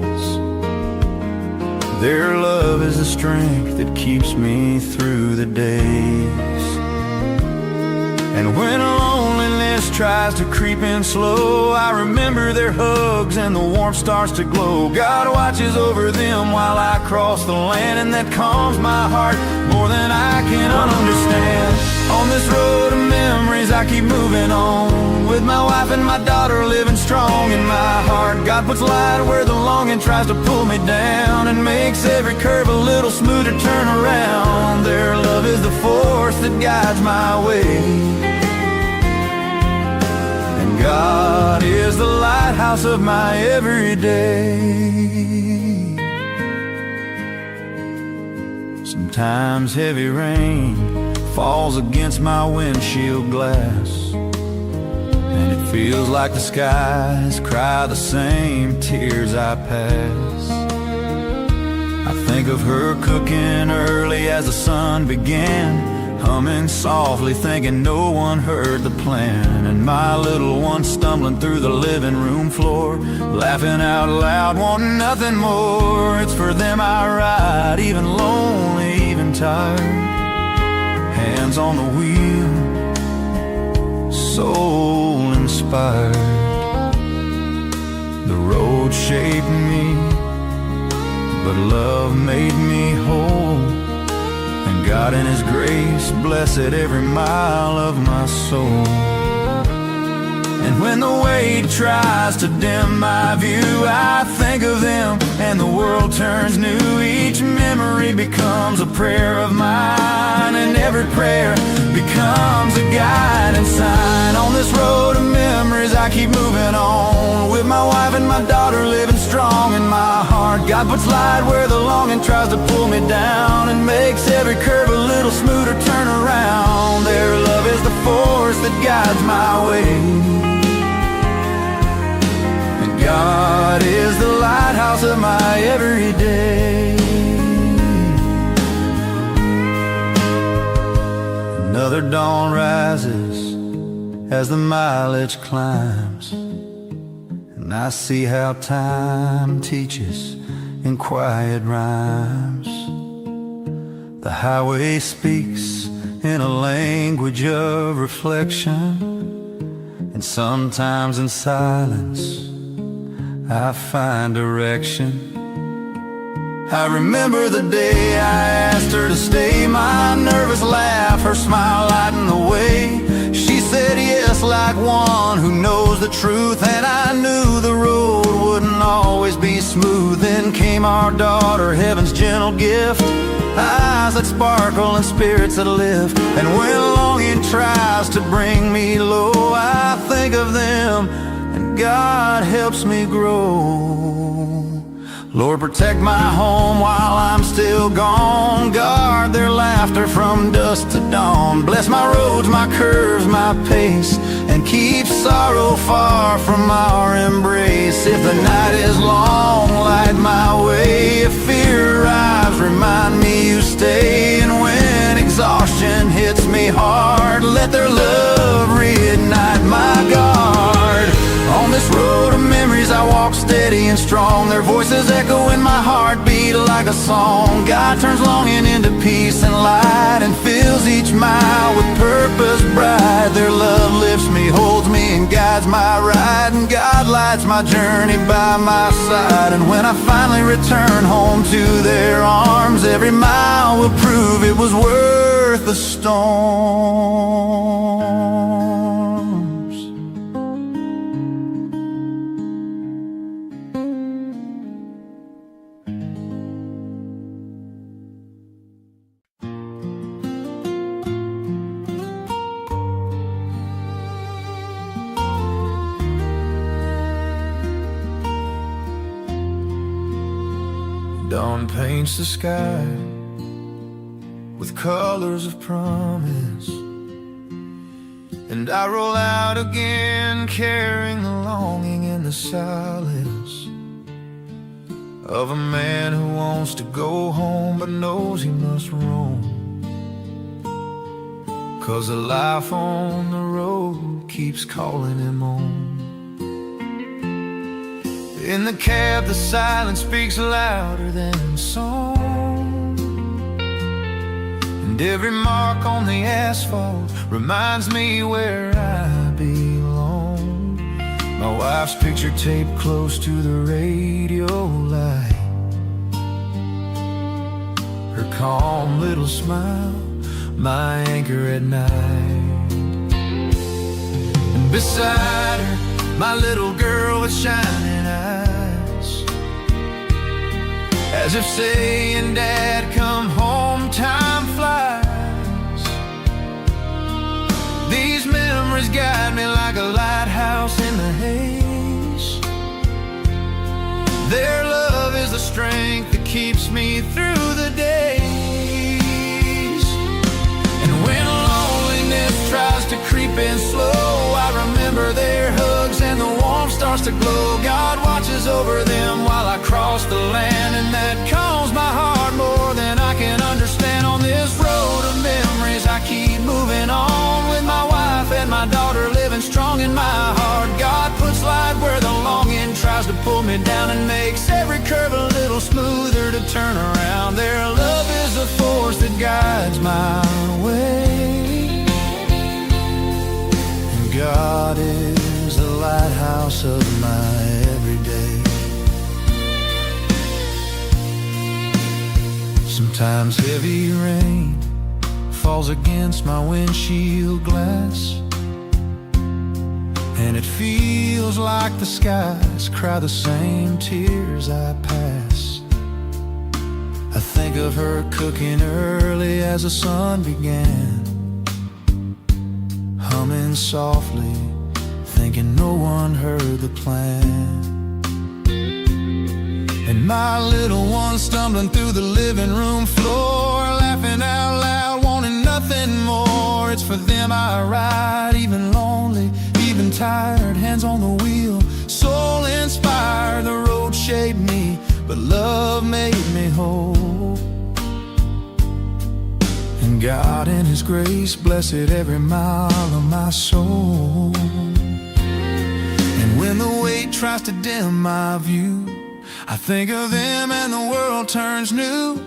Their love is the strength that keeps me through the days. And when loneliness tries to creep in slow, I remember their hugs and the warmth starts to glow. God watches over them while I cross the land, and that calms my heart more than I can understand. On this road of memories I keep moving on, with my wife and my daughter living strong in my heart. God puts light where the longing tries to pull me down, and makes every curve a little smoother turn around. Their love is the force that guides my way, and God is the lighthouse of my everyday. Sometimes heavy rain falls against my windshield glass, and it feels like the skies cry the same tears I pass. I think of her cooking early as the sun began, humming softly, thinking no one heard the plan, and my little one stumbling through the living room floor, laughing out loud, wanting nothing more. It's for them I ride, even lonely, even tired, hands on the wheel, soul inspired. The road shaped me, but love made me whole, and God in His grace blessed every mile of my soul. And when the weight tries to dim my view, I think of them and the world turns new. Each memory becomes a prayer of mine, and every prayer becomes a guiding sign. On this road of memories I keep moving on, with my wife and my daughter living strong in my heart. God puts light where the longing tries to pull me down, and makes every curve a little smoother turn around. Their love is the force that guides my way, and God is the lighthouse of my everyday. Another dawn rises as the mileage climbs, and I see how time teaches in quiet rhymes. The highway speaks in a language of reflection, and sometimes in silence I find direction. I remember the day I asked her to stay, my nervous laugh, her smile lighting the way. She said yes like one who knows the truth, and I knew the road wouldn't always be smooth. Then came our daughter, heaven's gentle gift, eyes that sparkle and spirits that lift. And when longing tries to bring me low, I think of them and God helps me grow. Lord, protect my home while I'm still gone. Guard their laughter from dusk to dawn. Bless my roads, my curves, my pace, and keep sorrow far from our embrace. If the night is long, light my way. If fear arrives, remind me you stay. And when exhaustion hits me hard, let their love reignite my guard. On this road of memories I walk steady and strong. Their voices echo in my heartbeat like a song. God turns longing into peace and light, and fills each mile with purpose bright. Their love lifts me, holds me, and guides my ride. And God lights my journey by my side. And when I finally return home to their arms, every mile will prove it was worth the storms. Dawn paints the sky with colors of promise, and I roll out again, carrying the longing and the solace of a man who wants to go home but knows he must roam, 'cause the life on the road keeps calling him home. In the cab, the silence speaks louder than song, and every mark on the asphalt reminds me where I belong. My wife's picture taped close to the radio light, her calm little smile, my anchor at night. And beside her, my little girl with shining eyes, as if saying, Dad, come home, time flies. These memories guide me like a lighthouse in the haze. Their love is the strength that keeps me through the days. And when loneliness tries to creep in slow, I remember their hugs and the warmth starts to glow. God watches over them while I cross the land, and that calms my heart more than I can understand. On this road of memories I keep moving on, with my wife and my daughter living strong in my heart. God puts light where the longing tries to pull me down, and makes every curve a little smoother to turn around. Their love is the force that guides my way. God is the lighthouse of my everyday. Sometimes heavy rain falls against my windshield glass, and it feels like the skies cry the same tears I pass. I think of her cooking early as the sun began, humming softly, thinking no one heard the plan. And my little one stumbling through the living room floor, laughing out loud, wanting nothing more. It's for them I ride, even lonely, even tired, hands on the wheel, soul inspired. The road shaped me, but love made me whole. And God in His grace blessed every mile of my soul. And when the weight tries to dim my view, I think of them and the world turns new.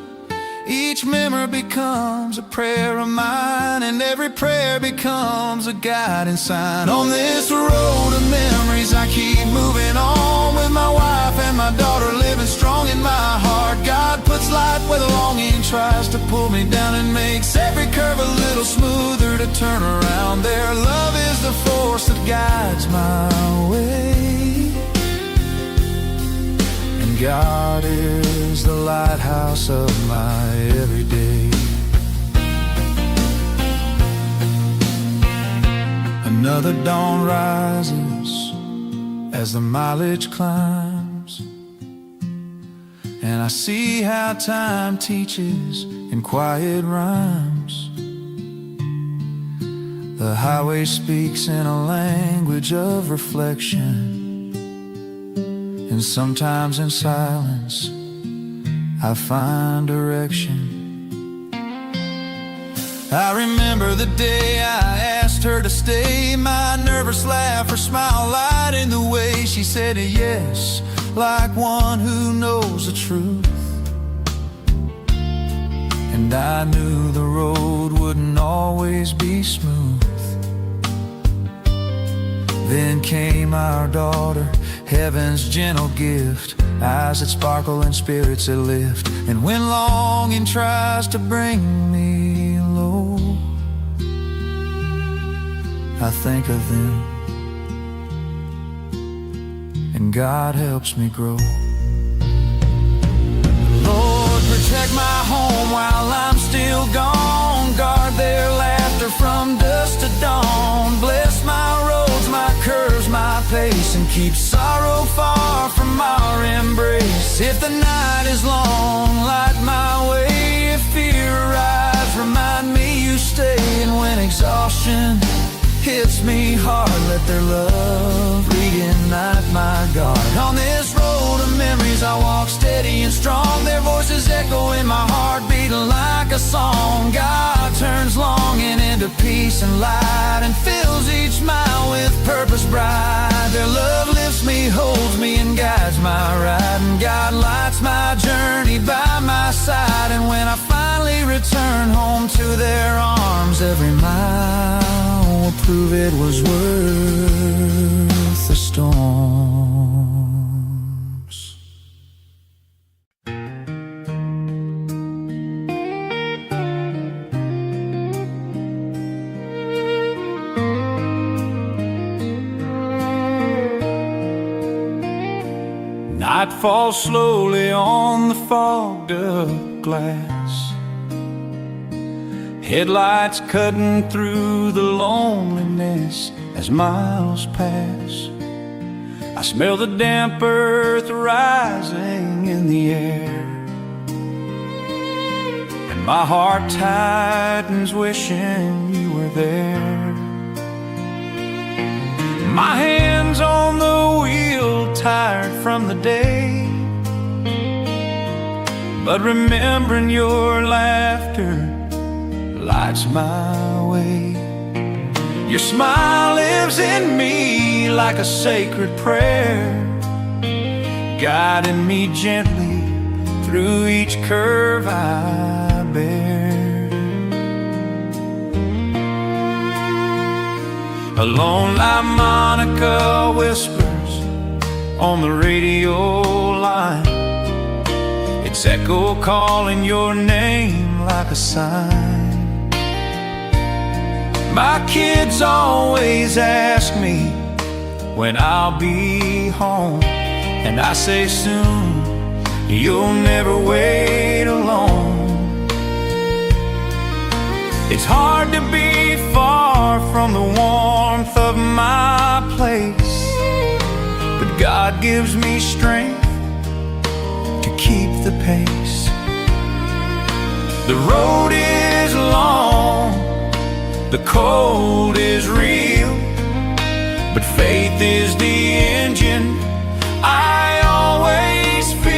Each memory becomes a prayer of mine, and every prayer becomes a guiding sign. On this road of memories I keep moving on, with my wife and my daughter living strong in my heart. God puts light where the longing tries to pull me down, and makes every curve a little smoother to turn around. Their love is the force that guides my way. And God is the lighthouse of my everyday. Another dawn rises as the mileage climbs, and I see how time teaches in quiet rhymes. The highway speaks in a language of reflection, and sometimes in silence I find direction. I remember the day I asked her to stay, my nervous laugh, her smile light in the way she said yes, like one who knows the truth. And I knew the road wouldn't always be smooth. Then came our daughter, heaven's gentle gift, eyes that sparkle and spirits that lift. And when longing tries to bring me low, I think of them, and God helps me grow. Lord, protect my home while I'm still gone. Guard their laughter from dusk to dawn. Bless my roads, my curves, my pace, and keep sorrow far from our embrace. If the night is long, light my way. If fear arrives, remind me you stay. And when exhaustion hits me hard, let their love reignite my guard. On this road of memories I walk steady and strong. Their voices echo in my heart, beating like a song. God turns longing into peace and light, and fills each mile with purpose bright. Their love lifts me, holds me, and guides my ride. And God lights my journey by my side. And when I finally return home to their arms, every mile will prove it was worth the storms. Night falls slowly on the fogged up glass, headlights cutting through the loneliness as miles pass. I smell the damp earth rising in the air, and my heart tightens wishing you were there. My hands on the wheel, tired from the day, but remembering your laughter lights my way. Your smile lives in me like a sacred prayer, guiding me gently through each curve I bear. A lone harmonica whispers on the radio line, its echo calling your name like a sign. My kids always ask me when I'll be home, and I say soon. You'll never wait alone. It's hard to be far from the warmth of my place, but God gives me strength to keep the pace. The road is long, the cold is real, but faith is the engine I always feel.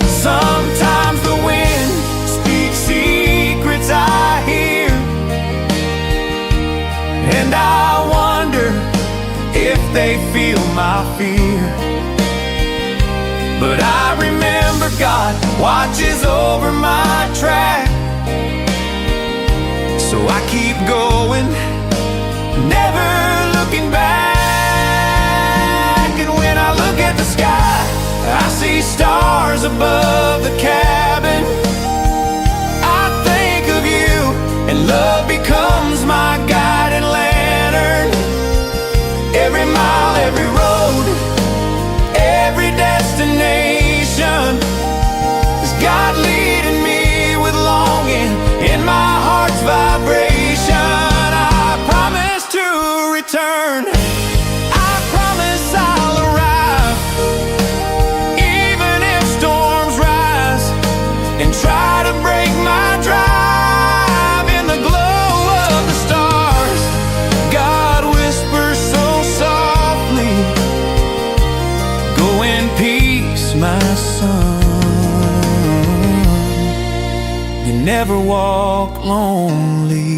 Sometimes the wind speaks secrets I hear, and I wonder if they feel my fear. But I remember God watches over my track, so I keep going, never looking back. And when I look at the sky, I see stars above the cabin. I think of you, and love becomes my guiding lantern. Every mile, every road my son. You never walk lonely.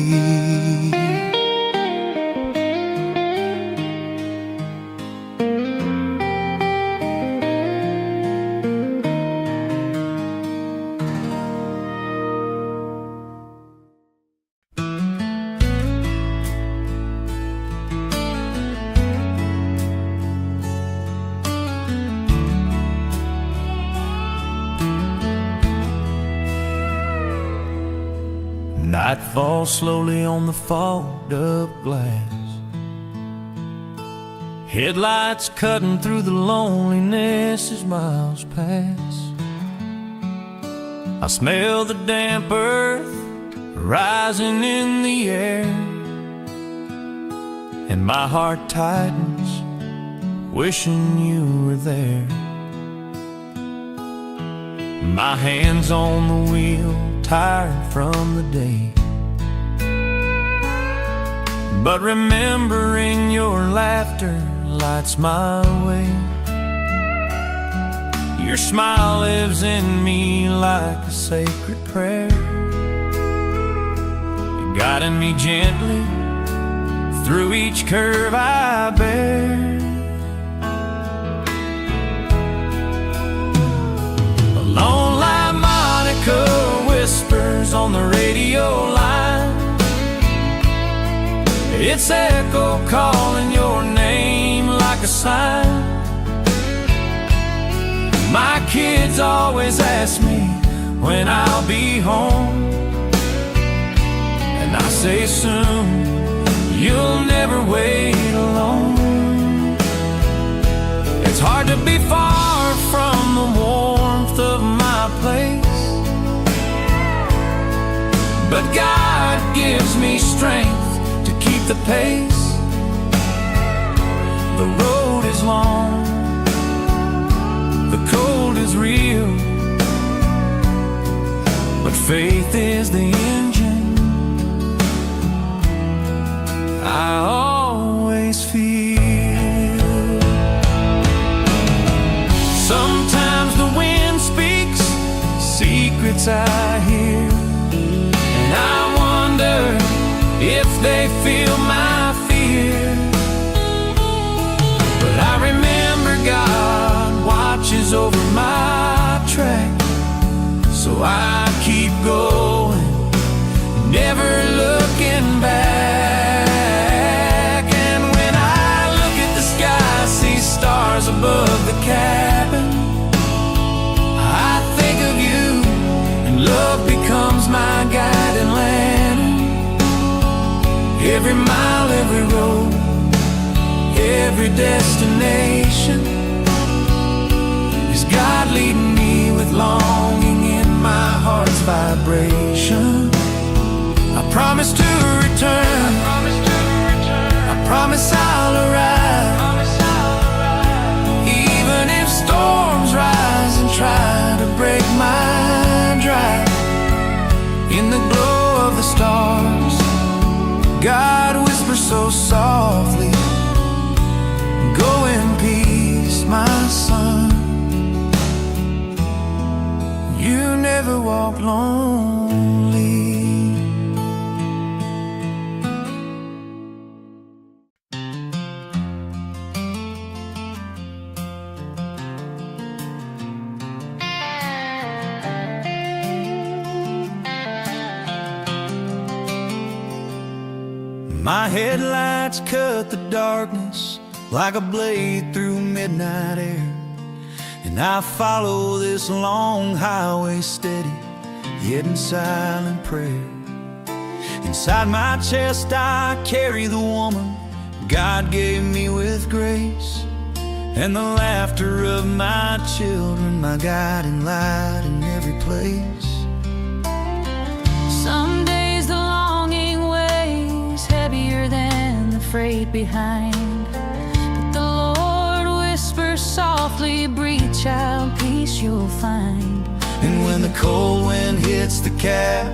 Night falls slowly on the fogged-up glass, headlights cutting through the loneliness as miles pass. I smell the damp earth rising in the air, and my heart tightens, wishing you were there. My hands on the wheel, tired from the day, but remembering your laughter lights my way. Your smile lives in me like a sacred prayer, guiding me gently through each curve I bear. A lone harmonica whispers on the radio line, its echo calling your name like a sign. My kids always ask me when I'll be home, and I say soon. You'll never wait alone. It's hard to be far from the warmth of my place, but God gives me strength to keep the pace. The road is long, the cold is real, but faith is the engine I always feel. Sometimes the wind speaks secrets I hear, and I wonder if they feel my fear. But I remember God watches over my track, so I keep going, never looking back. And when I look at the sky, see stars above the cabin, I think of you, and love becomes my guiding lantern. Every mile, every road, every destination, is God leading me with longing in my heart's vibration. I promise to return, I promise I'll arrive, even if storms rise and try to break my drive. In the glow of the stars, God whispers so softly, go in peace, my son. You never walk lonely. My headlights cut the darkness like a blade through midnight air, and I follow this long highway steady, yet in silent prayer. Inside my chest I carry the woman God gave me with grace, and the laughter of my children, my guiding light in every place. Some days the longing weighs heavier than the freight behind, but the Lord whispers softly, breathe, child, peace you'll find. And when the cold wind hits the cab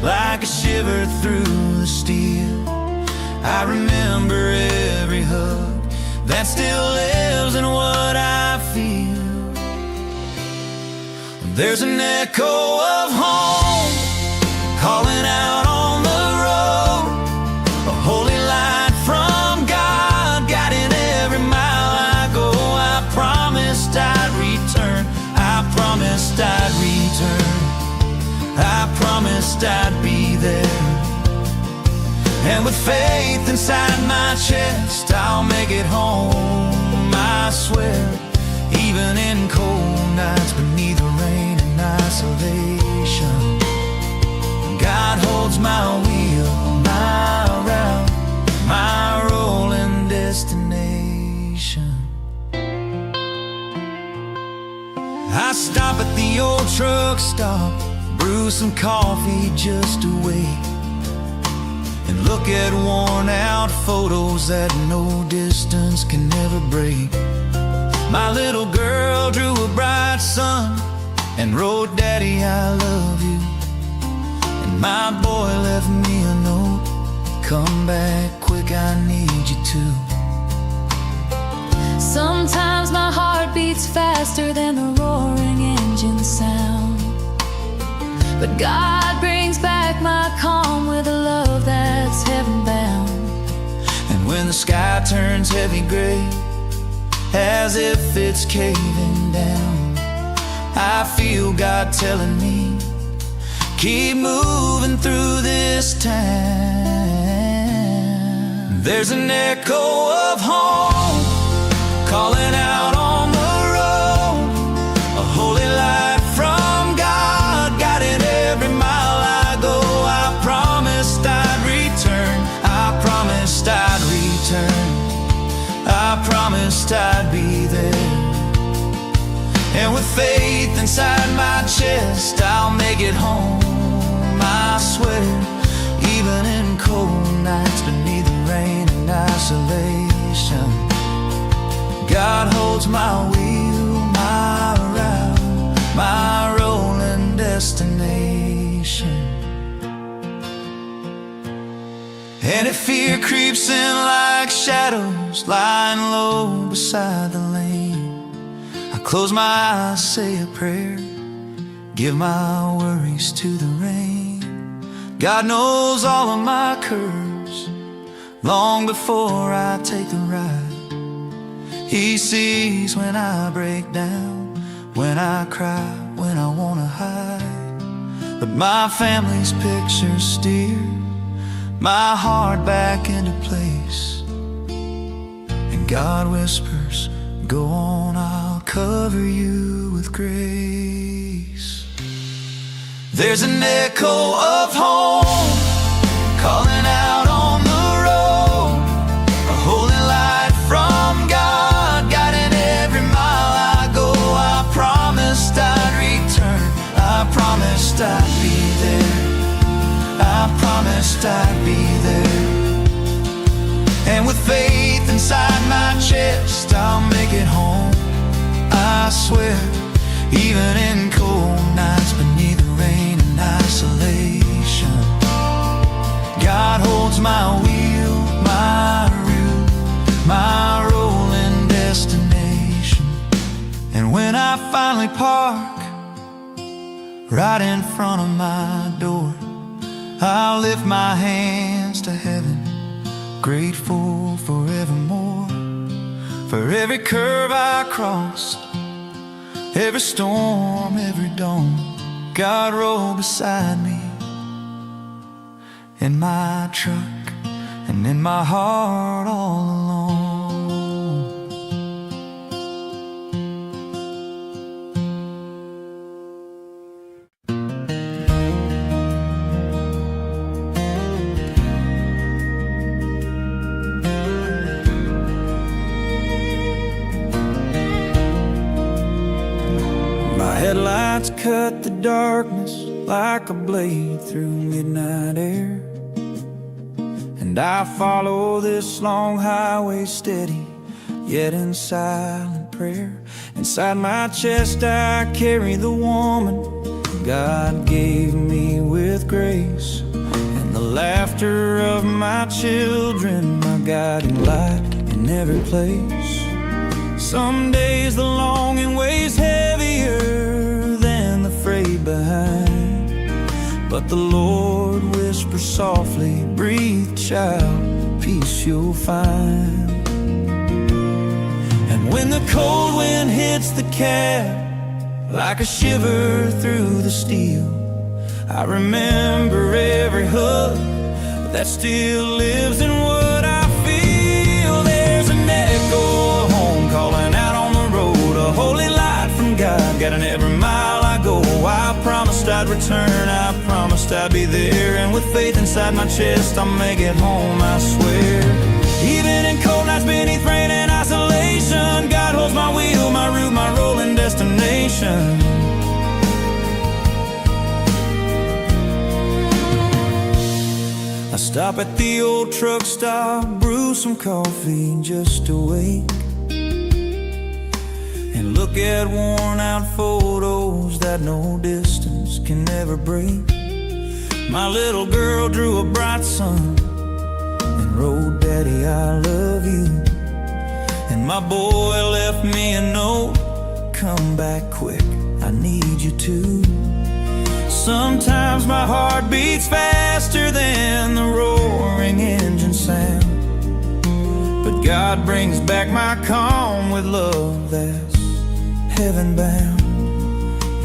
like a shiver through the steel, I remember every hug that still lives in what I feel. There's an echo of home calling out on the road, a holy light from God guiding every mile I go. I promised I'd return, I promised I'd return, I promised I'd be there. And with faith inside my chest, I'll make it home, I swear. Even in cold nights beneath the rain and isolation, God holds my wheel, my route, my rolling destination. I stop at the old truck stop, brew some coffee just to wait, and look at worn out photos that no distance can ever break. My little girl drew a bright sun and wrote, "Daddy, I love you." And my boy left me a note, "Come back quick, I need you to." Sometimes my heart beats faster than the roaring engine sound, but God brings back my calm with a love that's heaven bound. And when the sky turns heavy gray, as if it's caving down, I feel God telling me, keep moving through this time. There's an echo of home calling out on the road, a holy light from God guiding every mile I go. I promised I'd return, I promised I'd return, I promised I'd be there. And with faith inside my chest, I'll make it home, I swear. Even in cold nights beneath the rain and isolation, God holds my wheel, my route, my rolling destination. And if fear creeps in like shadows, lying low beside the lane, I close my eyes, say a prayer, give my worries to the rain. God knows all of my curves long before I take the ride. He sees when I break down, when I cry, when I wanna hide. But my family's pictures steer my heart back into place, and God whispers, go on, I'll cover you with grace. There's an echo of home calling out on the road, a holy light from God guiding every mile I go. I promised I'd return, I promised I'd be there, I promised I'd be there. And with faith inside my chest, I'll make it home, I swear. Even in cold nights beneath the rain and isolation, God holds my wheel, my route, my rolling destination. And when I finally park right in front of my door, I'll lift my hands to heaven, grateful forevermore, for every curve I crossed, every storm, every dawn. God rode beside me in my truck and in my heart all along. Headlights cut the darkness like a blade through midnight air, and I follow this long highway steady, yet in silent prayer. Inside my chest I carry the woman God gave me with grace, and the laughter of my children, my guiding light in every place. Some days the longing weighs heavier than the but the Lord whispers softly, breathe, child, peace you'll find. And when the cold wind hits the cab like a shiver through the steel, I remember every hug that still lives in what I feel. There's an echo of home calling out on the road, a holy light from God guiding every mile I go. I promised I'd return, I promised I'd be there, and with faith inside my chest I'll make it home, I swear. Even in cold nights beneath rain and isolation, God holds my wheel, my route, my rolling destination. I stop at the old truck stop, brew some coffee just to wake, and look at worn out photos that no distance can ever break. My little girl drew a bright sun and wrote, Daddy, I love you. And my boy left me a note, come back quick, I need you to. Sometimes my heart beats faster than the roaring engine sound, but God brings back my calm with love that's heaven bound.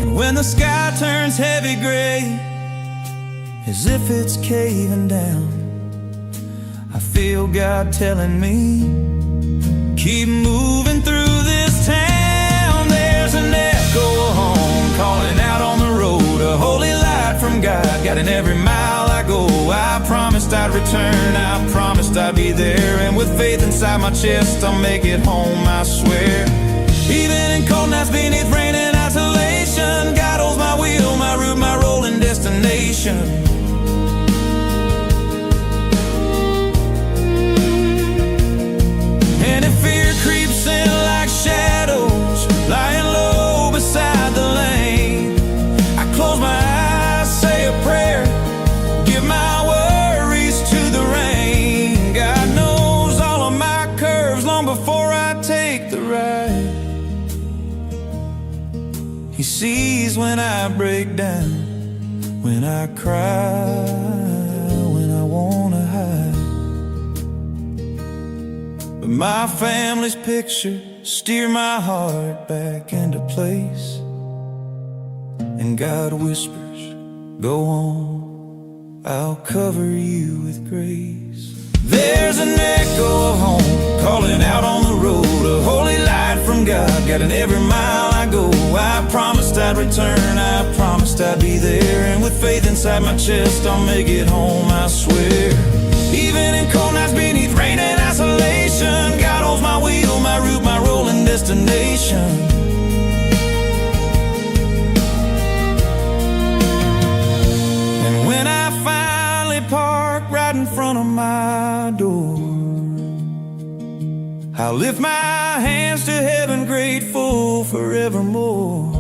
And when the sky turns heavy gray, as if it's caving down, I feel God telling me, keep moving through this town. There's an echo of home calling out on the road, a holy light from God guiding every mile I go. I promised I'd return, I promised I'd be there, and with faith inside my chest I'll make it home, I swear. Even in cold nights beneath rain and isolation, God holds my wheel, my route, my rolling destination. And if fear creeps in like shadows, lying low beside the lane, I close my eyes, say a prayer, give my worries to the rain. God knows all of my curves long before I take the ride. He sees when I break down, when I cry, when I wanna hide. But my family's picture steer my heart back into place, and God whispers, go on, I'll cover you with grace. There's an echo of home calling out on the road, a holy light from God guiding every mile I go. I promised I'd return, I promised I'd be there, and with faith inside my chest I'll make it home, I swear. Even in cold nights beneath rain and isolation, God holds my wheel, my route, my rolling destination. And when I finally park right in front of my door, I'll lift my hands to heaven, grateful forevermore.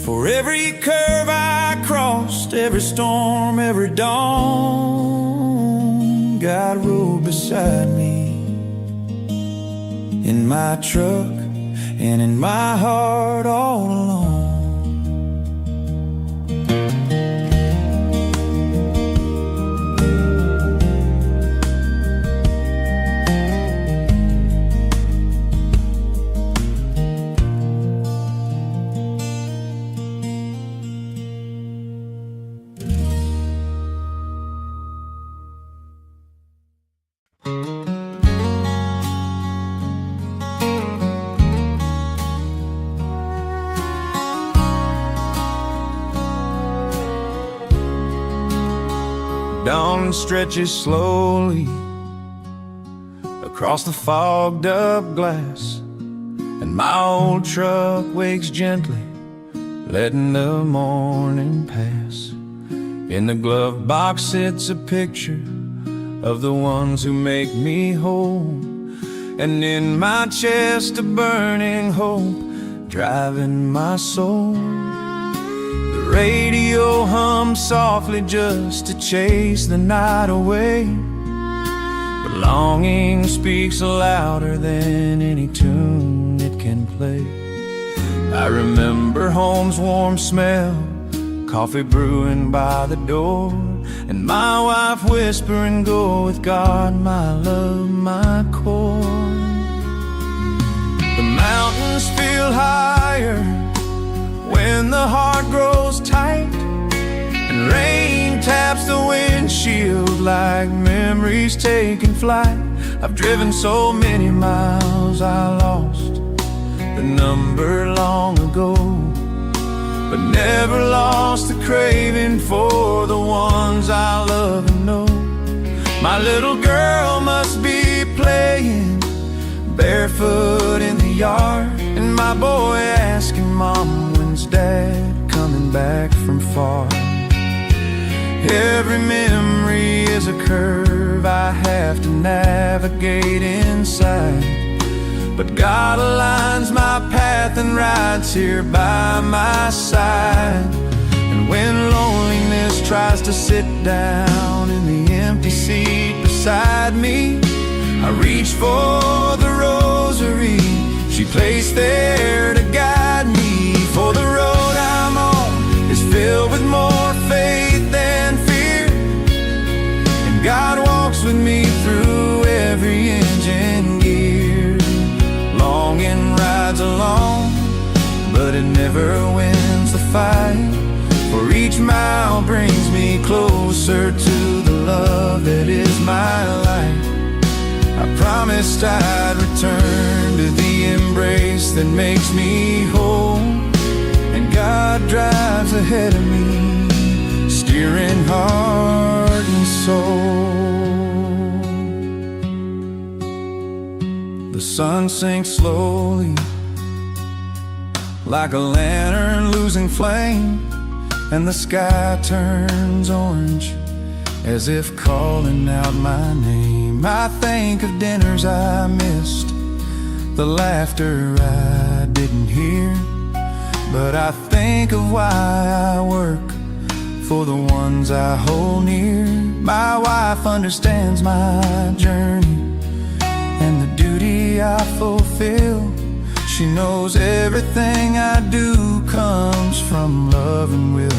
For every curve I crossed, every storm, every dawn, God rode beside me in my truck and in my heart all along. Dawn stretches slowly across the fogged up glass, and my old truck wakes gently, letting the morning pass. In the glove box sits a picture of the ones who make me whole, and in my chest a burning hope driving my soul. The radio hums softly just to chase the night away, but longing speaks louder than any tune it can play. I remember home's warm smell coffee brewing by the door, and my wife whispering, go with God, my love, my core. The mountains feel higher when the heart grows tight, and rain taps the windshield like memories taking flight. I've driven so many miles I lost the number long ago, but never lost the craving for the ones I love and know. My little girl must be playing barefoot in the yard, and my boy asking Mom, when's Dad coming back from far? Every memory is a curve I have to navigate inside, but God aligns my path and rides here by my side. And when loneliness tries to sit down in the empty seat beside me, I reach for the rosary she placed there to guide me. For the road I'm on is filled with more faith than fear, and God walks with me through every inch and gear. Longing rides along, but it never wins the fight, for each mile brings me closer to the love that is my life. I promised I'd return to the embrace that makes me whole, and God drives ahead of me, steering heart and soul. The sun sinks slowly like a lantern losing flame, and the sky turns orange as if calling out my name. I think of dinners I missed, the laughter I didn't hear, but I think of why I work for the ones I hold near. My wife understands my journey and the duty I fulfill. She knows everything I do comes from love and will.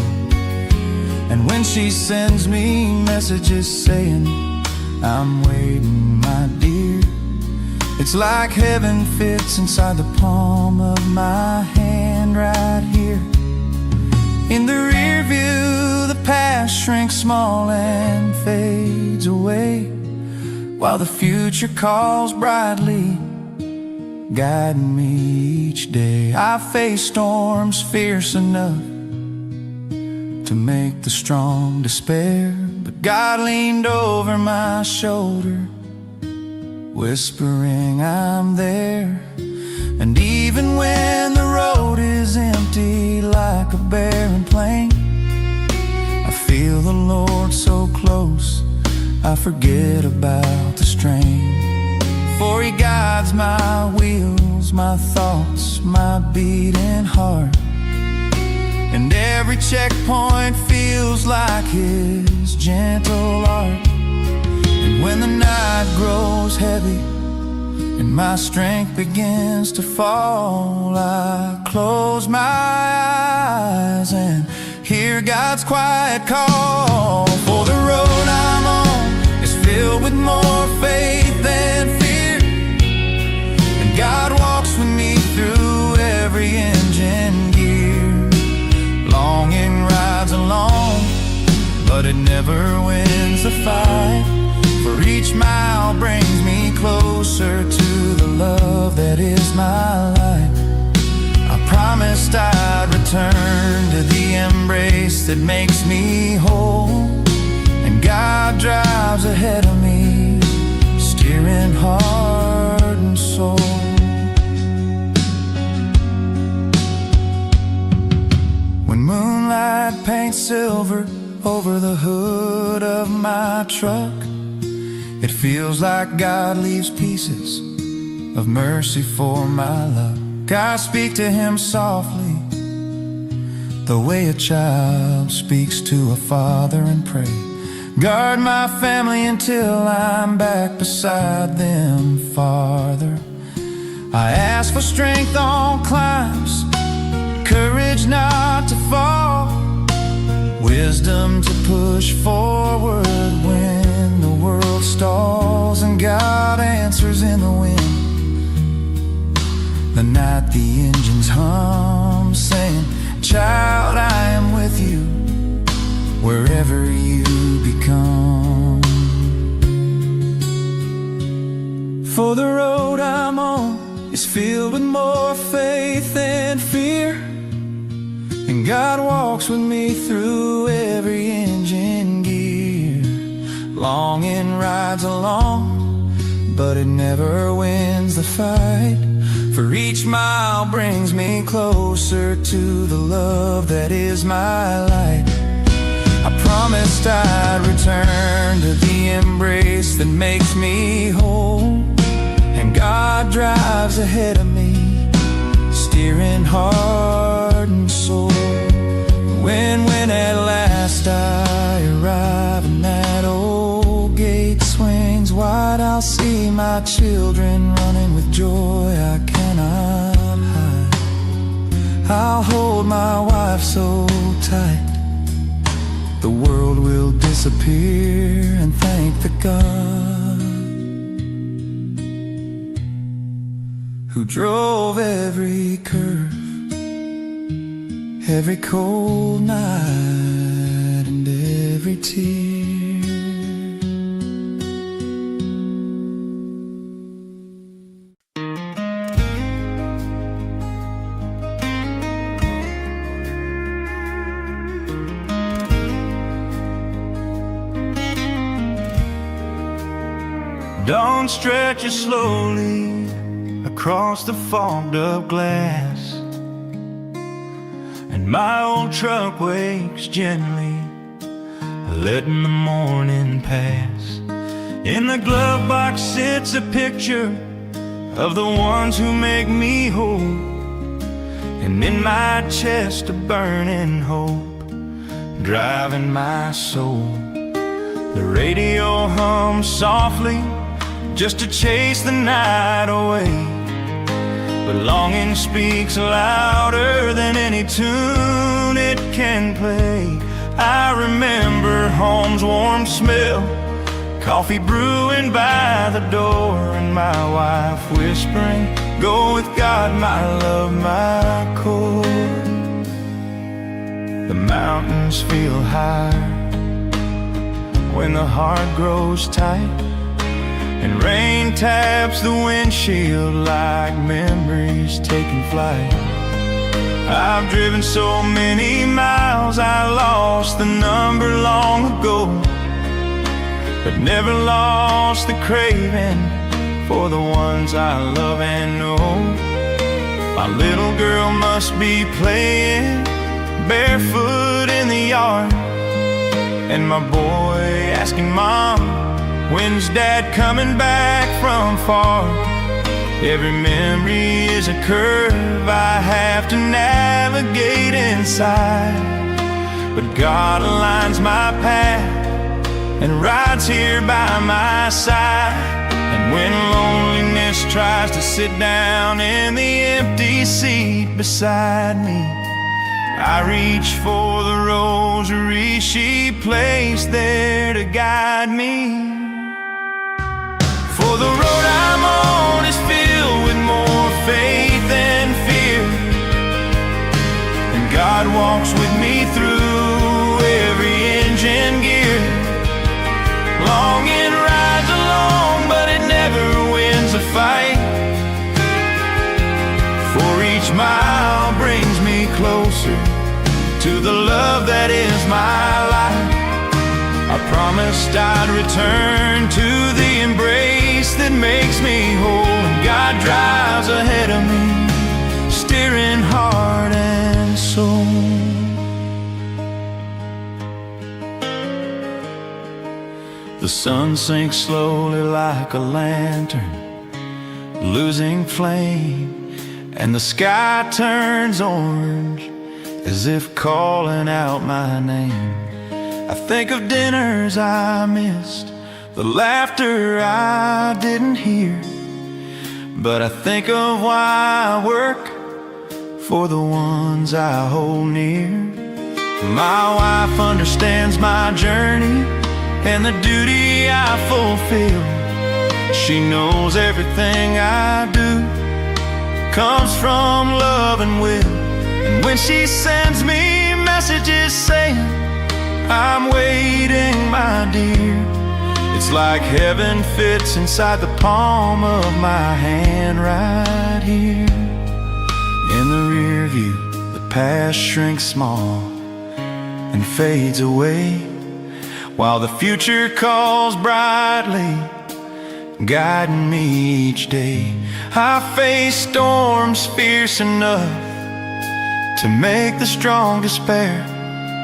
And when she sends me messages saying, I'm waiting, my dear, it's like heaven fits inside the palm of my hand right here. In the rear view, the past shrinks small and fades away, while the future calls brightly, guiding me each day. I face storms fierce enough to make the strong despair, but God leaned over my shoulder, whispering I'm there. And even when the road is empty like a barren plain, I feel the Lord so close, I forget about the strain. For He guides my wheels, my thoughts, my beating heart, and every checkpoint feels like His gentle art. And when the night grows heavy and my strength begins to fall, I close my eyes and hear God's quiet call. For the road I'm on is filled with more faith than fear, and God walks with me through every engine gear. Longing rides along, but it never wins the fight, for each mile brings me closer to the love that is my life. I promised I'd return to the embrace that makes me whole, and God drives ahead of me, steering heart and soul. When moonlight paints silver over the hood of my truck, it feels like God leaves pieces of mercy for my luck. I speak to Him softly, the way a child speaks to a father, and pray, guard my family until I'm back beside them farther. I ask for strength on climbs, courage not to fall, wisdom to push forward when the world stalls, and God answers in the wind. The night the engines hum, saying, "Child, I am with you wherever you become." For the road I'm on is filled with more faith than fear, and God walks with me through every engine gear. Longing rides along, but it never wins the fight, for each mile brings me closer to the love that is my light. I promised I'd return to the embrace that makes me whole, and God drives ahead of me, steering heart and soul. When at last I arrive and that old gate swings wide, I'll see my children running with joy I cannot hide. I'll hold my wife so tight, the world will disappear, and thank the God who drove every curve, every cold night, and every tear. Dawn stretches slowly across the fogged up glass, and my old truck wakes gently, letting the morning pass. In the glove box sits a picture of the ones who make me whole, and in my chest a burning hope, driving my soul. The radio hums softly just to chase the night away, but longing speaks louder than any tune it can play. I remember home's warm smell, coffee brewing by the door, and my wife whispering, "Go with God, my love, my core." The mountains feel higher when the heart grows tight, and rain taps the windshield like memories taking flight. I've driven so many miles, I lost the number long ago, but never lost the craving for the ones I love and know. My little girl must be playing barefoot in the yard, and my boy asking Mom, "When's Dad coming back from far?" Every memory is a curve I have to navigate inside, but God aligns my path and rides here by my side. And when loneliness tries to sit down in the empty seat beside me, I reach for the rosary she placed there to guide me. For the road I'm on is filled with more faith than fear, and God walks with me through every engine gear. Longing rides along, but it never wins a fight, for each mile brings me closer to the love that is my life. I promised I'd return to the embrace that makes me whole, and God drives ahead of me, steering heart and soul. The sun sinks slowly like a lantern, losing flame, and the sky turns orange as if calling out my name. I think of dinners I missed, the laughter I didn't hear, but I think of why I work for the ones I hold near. My wife understands my journey and the duty I fulfill. She knows everything I do comes from love and will. And when she sends me messages saying, I'm waiting, my dear, it's like heaven fits inside the palm of my hand right here. In the rear view, the past shrinks small and fades away, while the future calls brightly, guiding me each day. I face storms fierce enough to make the strong despair,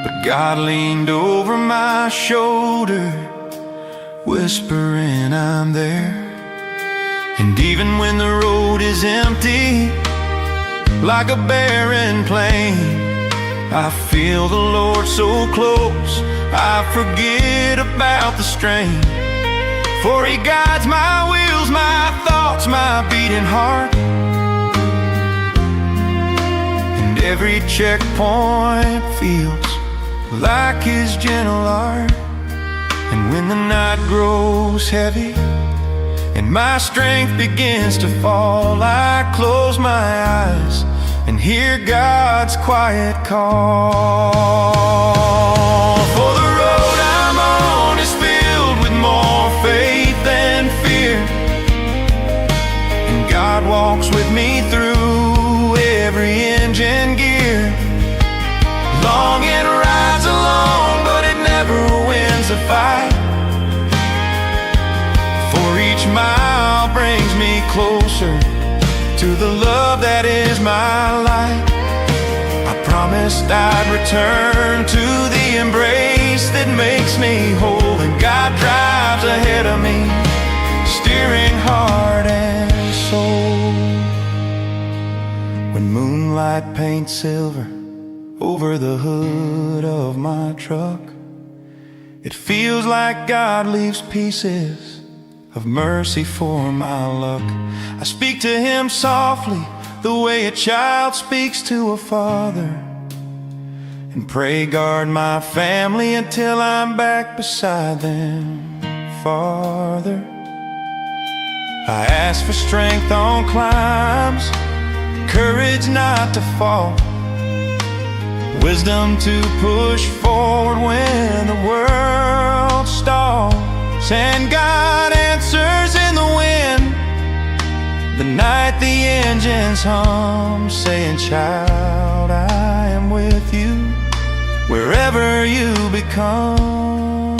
but God leaned over my shoulder, whispering I'm there. And even when the road is empty, like a barren plain, I feel the Lord so close, I forget about the strain. For He guides my wheels, my thoughts, my beating heart. And every checkpoint feels like His gentle art. And when the night grows heavy and my strength begins to fall, I close my eyes and hear God's quiet call. For the road I'm on is filled with more faith than fear, and God walks with me through every engine gear. Long it rides along, but it never wins a fight. For each mile brings me closer to the love that is my light. I promised I'd return to the embrace that makes me whole, and God drives ahead of me, steering heart and soul. When moonlight paints silver over the hood of my truck, it feels like God leaves pieces of mercy for my luck. I speak to Him softly, the way a child speaks to a father, and pray guard my family until I'm back beside them farther. I ask for strength on climbs, courage not to fall, wisdom to push forward when the world stalls. And God answers in the wind, the night the engines hum, saying, child, I am with you wherever you become.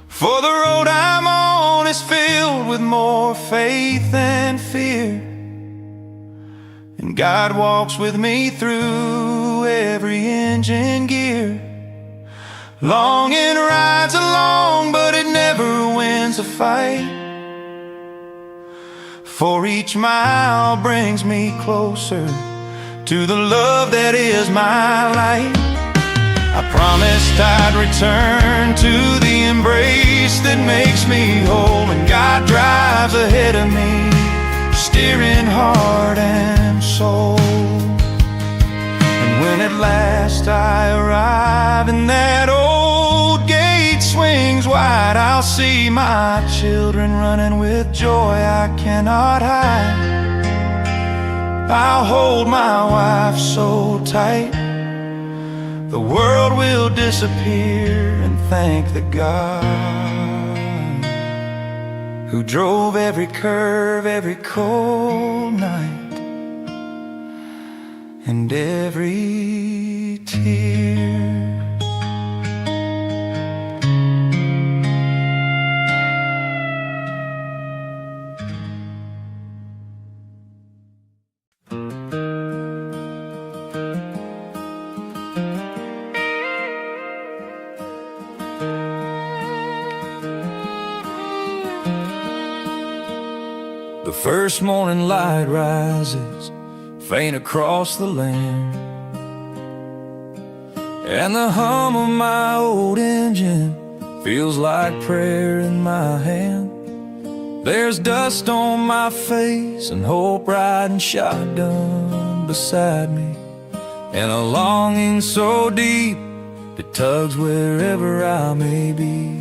For the road I'm on is filled with more faith than fear, and God walks with me through every engine gear. Long it rides along, but it never wins a fight. For each mile brings me closer to the love that is my light. I promised I'd return to the embrace that makes me whole, and God drives ahead of me, steering heart and soul. And when at last I arrive and that old gate swings wide, I'll see my children running with joy I cannot hide. I'll hold my wife so tight, the world will disappear, and thank the God who drove every curve, every cold night, and every tear. The first morning light rises faint across the land, and the hum of my old engine feels like prayer in my hand. There's dust on my face and hope riding shotgun beside me, and a longing so deep that tugs wherever I may be.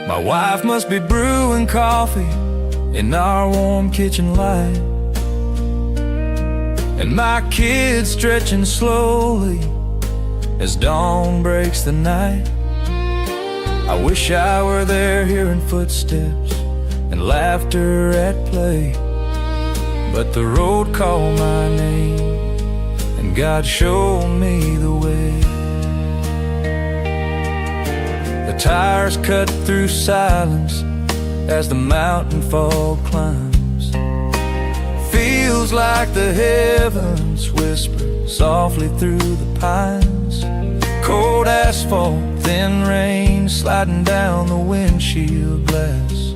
My wife must be brewing coffee in our warm kitchen light, and my kids stretching slowly as dawn breaks the night. I wish I were there hearing footsteps and laughter at play, but the road called my name and God showed me the way. The tires cut through silence as the mountain fog climbs. Feels like the heavens whisper softly through the pines. Cold asphalt, thin rain sliding down the windshield glass,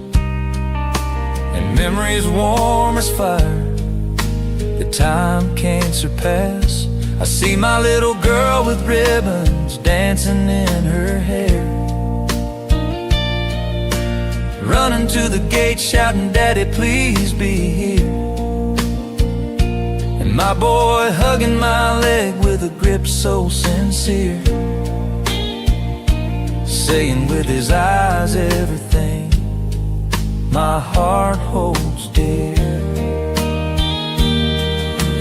and memories warm as fire that time can't surpass. I see my little girl with ribbons dancing in her hair, running to the gate shouting, "Daddy, please be here." And my boy hugging my leg with a grip so sincere, saying with his eyes everything my heart holds dear.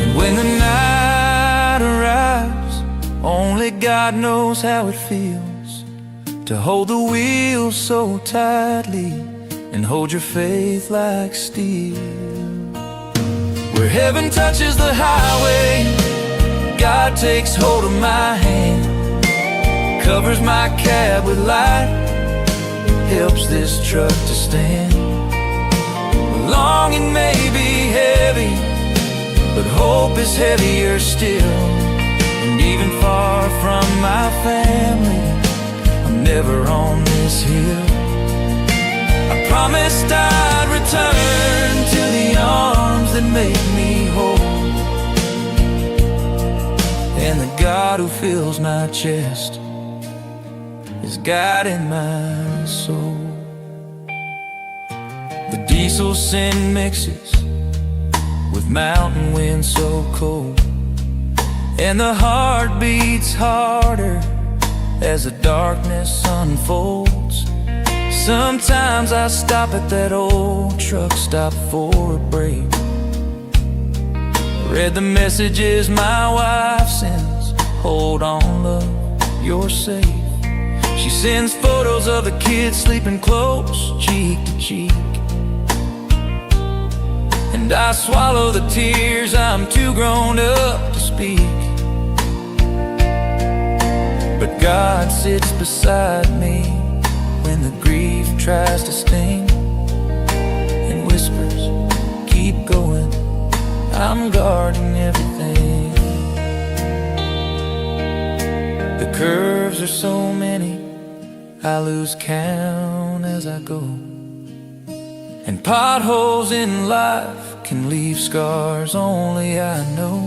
And when the night arrives, only God knows how it feels to hold the wheel so tightly and hold your faith like steel. Where heaven touches the highway, God takes hold of my hand, covers my cab with light, helps this truck to stand. Longing may be heavy, but hope is heavier still. And even far from my family, I'm never on this hill. I promised I'd return to the arms that make me whole, and the God who fills my chest is guiding my soul. The diesel sin mixes with mountain wind so cold, and the heart beats harder as the darkness unfolds. Sometimes I stop at that old truck stop for a break, read the messages my wife sends, "Hold on, love, you're safe." She sends photos of the kids sleeping close, cheek to cheek, and I swallow the tears, I'm too grown up to speak. But God sits beside me when the grief tries to sting, and whispers, "Keep going, I'm guarding everything." The curves are so many, I lose count as I go, and potholes in life can leave scars only I know.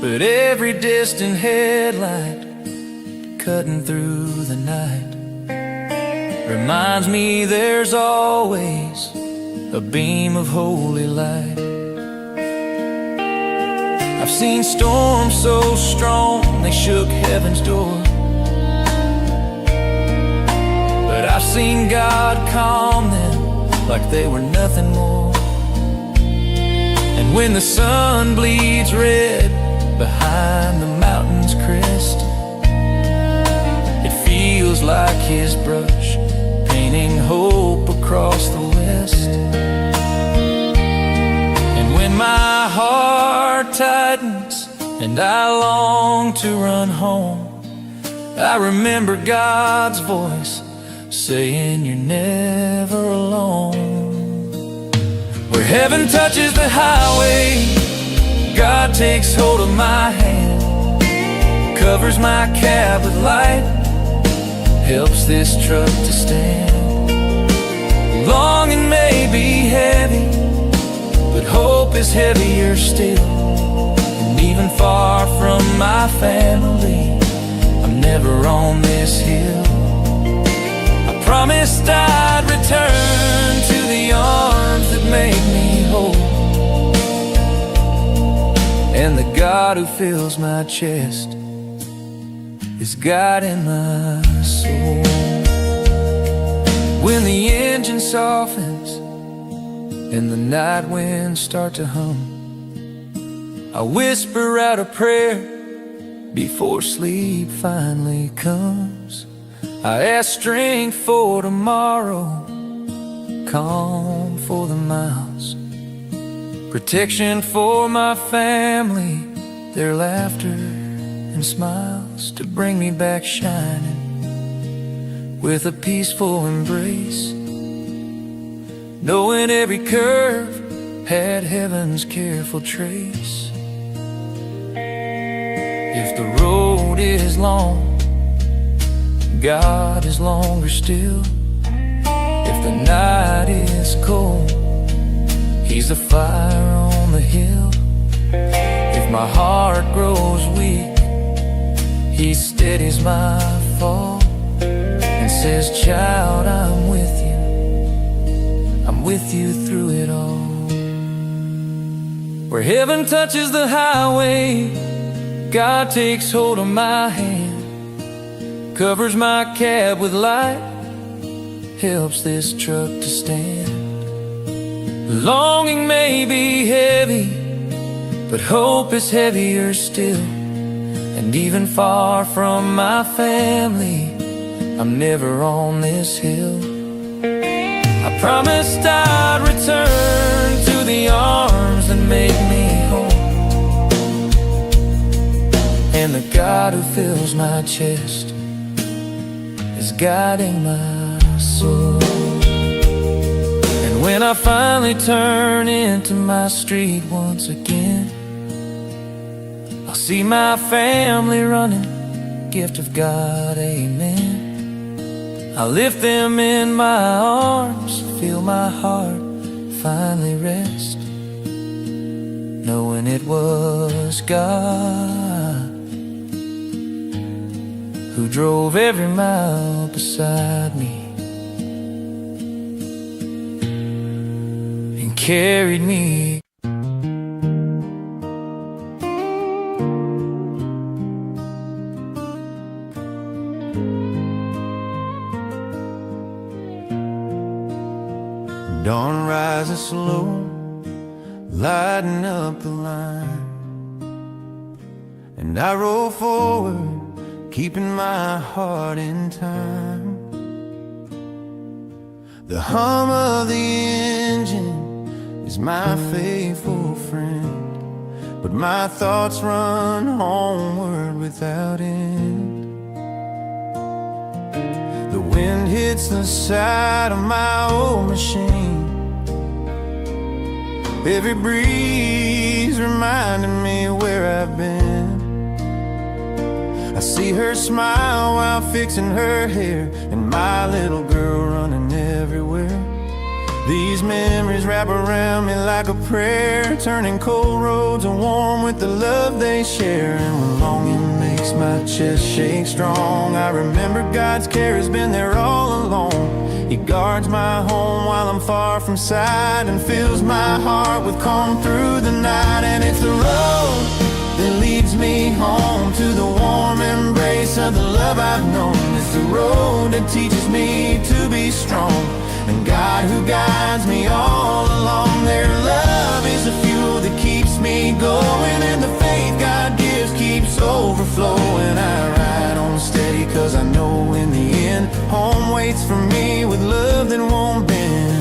But every distant headlight cutting through the night reminds me there's always a beam of holy light. I've seen storms so strong they shook heaven's door, but I've seen God calm them like they were nothing more. And when the sun bleeds red behind the mountain's crest, it feels like his brush painting hope across the west. And when my heart tightens and I long to run home, I remember God's voice saying, "You're never alone." Where heaven touches the highway, God takes hold of my hand, covers my cab with light, helps this truck to stand. Longing may be heavy, but hope is heavier still. And even far from my family, I'm never on this hill. I promised I'd return to the arms that make me whole, and God who fills my chest is guiding my soul. When the engine softens and the night winds start to hum, I whisper out a prayer before sleep finally comes. I ask strength for tomorrow, calm for the miles, protection for my family, their laughter and smiles to bring me back shining with a peaceful embrace, knowing every curve had heaven's careful trace. If the road is long, God is longer still. If the night is cold, He's the fire on the hill. If my heart grows weak, He steadies my fall and says, child, I'm with you through it all. Where heaven touches the highway, God takes hold of my hand, covers my cab with light, helps this truck to stand. Longing may be heavy, but hope is heavier still. And even far from my family, I'm never on this hill. I promised I'd return to the arms that make me home, and the God who fills my chest is guiding my soul. And when I finally turn into my street once again, I'll see my family running, gift of God, amen. I lift them in my arms, feel my heart finally rest, knowing it was God who drove every mile beside me and carried me. Dawn rises slow, lighting up the line, and I roll forward, keeping my heart in time. The hum of the engine is my faithful friend, but my thoughts run homeward without end. The wind hits the side of my old machine, every breeze reminding me where I've been. I see her smile while fixing her hair, and my little girl running everywhere. These memories wrap around me like a prayer, turning cold roads warm with the love they share. And when longing makes my chest shake strong, I remember God's care has been there all along. He guards my home while I'm far from sight, and fills my heart with calm through the night. And it's the road that leads me home to the warm embrace of the love I've known. It's the road that teaches me to be strong, and God who guides me all along. Their love is the fuel that keeps me going, and the faith God gives keeps overflowing. I ride on steady 'cause I know in the end home waits for me with love that won't bend.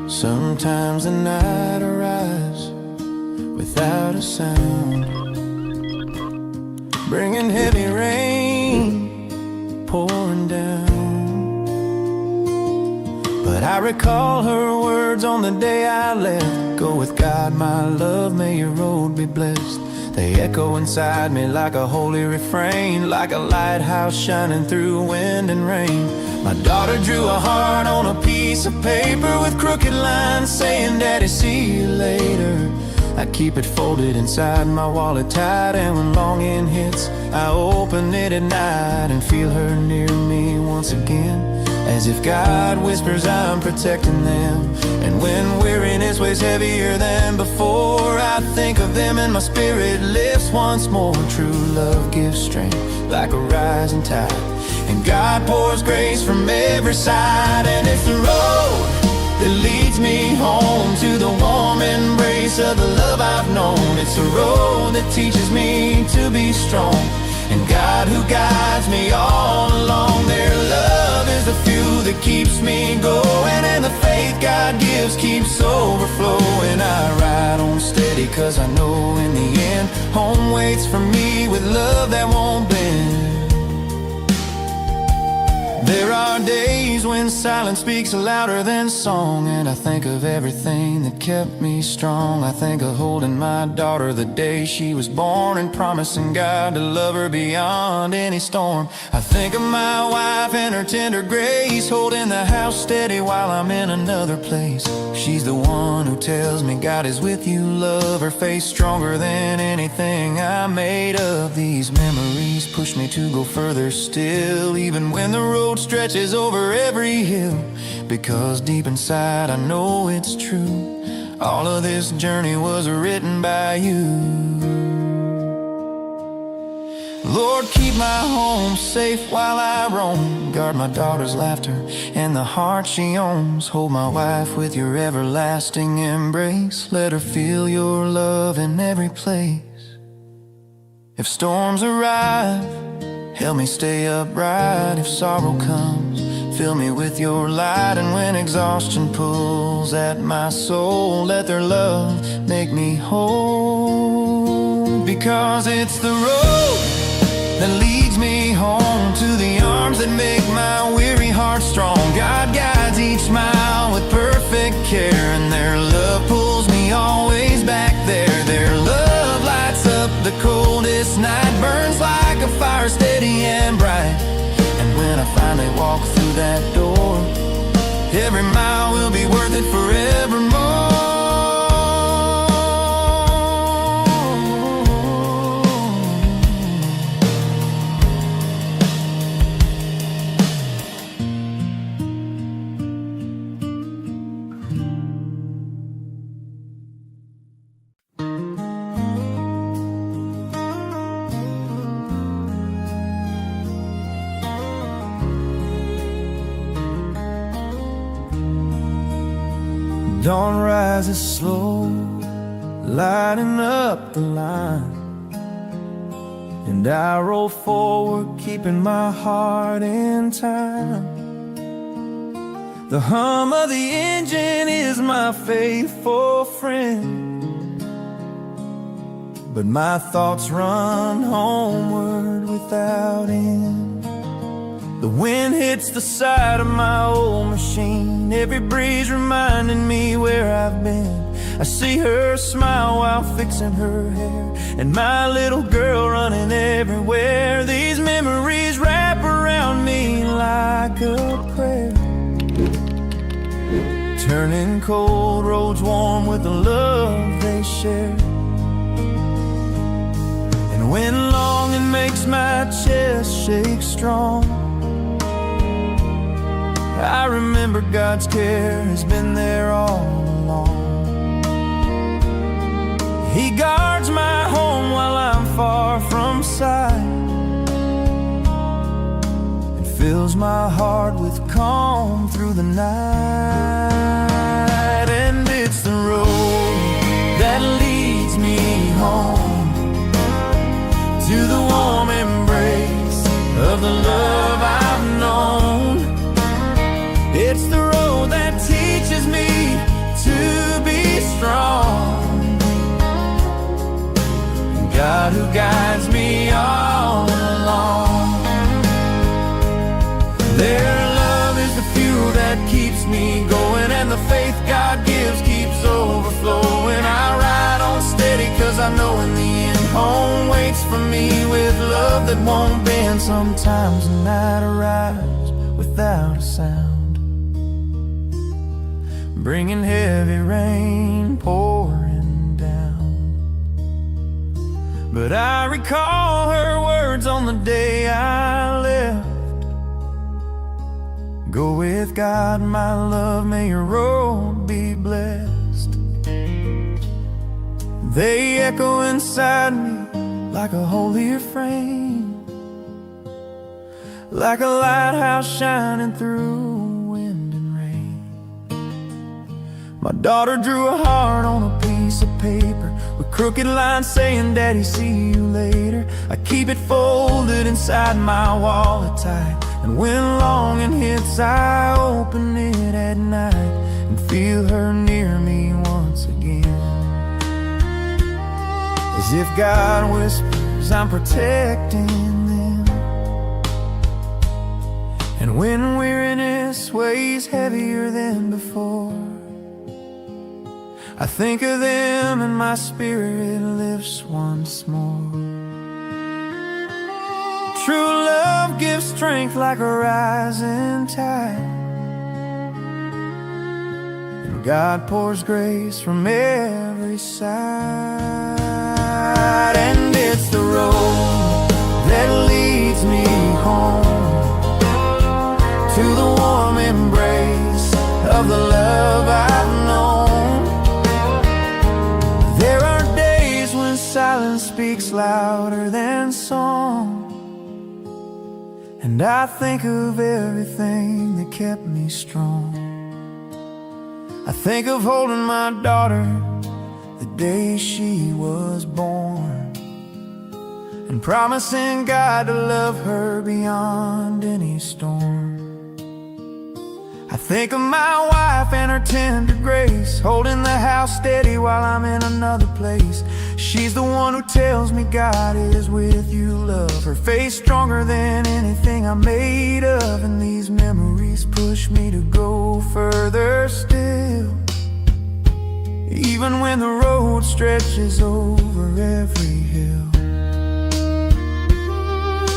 Sometimes the night arrives without a sound, bringing heavy rain pouring down. But I recall her words on the day I left, go with God, my love, may your road be blessed. They echo inside me like a holy refrain, like a lighthouse shining through wind and rain. My daughter drew a heart on a piece of paper with crooked lines saying, Daddy, see you later. I keep it folded inside my wallet tight, and when longing hits, I open it at night and feel her near me once again. as if God whispers I'm protecting them. And when weariness weighs heavier than before, I think of them and my spirit lifts once more. True love gives strength like a rising tide, and God pours grace from every side. And it's the road that leads me home to the warm embrace of the love I've known. It's the road that teaches me to be strong, and God who guides me all along. Their love is the fuel that keeps me going, and the faith God gives keeps overflowing. I ride on steady 'cause I know in the end home waits for me with love that won't bend. There are days when silence speaks louder than song, and I think of everything that kept me strong. I think of holding my daughter the day she was born and promising God to love her beyond any storm. I think of my wife and her tender grace, holding the house steady while I'm in another place. She's the one who tells me God is with you, love her face stronger than anything I made of. These memories push me to go further still, even when the road stretches over every hill, because deep inside I know it's true. All of this journey was written by you. Lord, keep my home safe while I roam. Guard my daughter's laughter and the heart she owns. Hold my wife with your everlasting embrace. Let her feel your love in every place. If storms arrive, help me stay upright. If sorrow comes, fill me with your light. And when exhaustion pulls at my soul, let their love make me whole. Because it's the road that leads me home to the arms that make my weary heart strong. God guides each mile with perfect care, and their love pulls me always back there. Their love lights up the coldest night, burns like a fire steady and bright. And when I finally walk through that door, every mile will be worth it forevermore. Dawn rises slow, lighting up the line, and I roll forward, keeping my heart in time. The hum of the engine is my faithful friend, but my thoughts run homeward without end. The wind hits the side of my old machine, every breeze reminding me where I've been. I see her smile while fixing her hair, and my little girl running everywhere. These memories wrap around me like a prayer, turning cold roads warm with the love they share. And when longing makes my chest shake strong, I remember God's care has been there all along. He guards my home while I'm far from sight, and fills my heart with calm through the night. And it's the road that leads me home to the warm embrace of the love I've known. It's the road that teaches me to be strong, God who guides me all along. Their love is the fuel that keeps me going, and the faith God gives keeps overflowing. I ride on steady 'cause I know in the end home waits for me with love that won't bend. Sometimes the night arrives without a sound, bringing heavy rain pouring down. But I recall her words on the day I left. Go with God, my love, may your road be blessed. They echo inside me like a holy refrain, like a lighthouse shining through wind and rain. My daughter drew a heart on a piece of paper with crooked lines saying, Daddy, see you later. I keep it folded inside my wallet tight, and when longing hits, I open it at night and feel her near me once again. As if God whispers, I'm protecting them. And when weariness weighs heavier than before, I think of them and my spirit lifts once more. True love gives strength like a rising tide, and God pours grace from every side. And it's the road that leads me home, to the warm embrace of the love I've known. There are days when silence speaks louder than song, and I think of everything that kept me strong. I think of holding my daughter the day she was born, and promising God to love her beyond any storm. I think of my wife and her tender grace, holding the house steady while I'm in another place. She's the one who tells me God is with you, love. Her faith stronger than anything I'm made of, and these memories push me to go further still, even when the road stretches over every hill.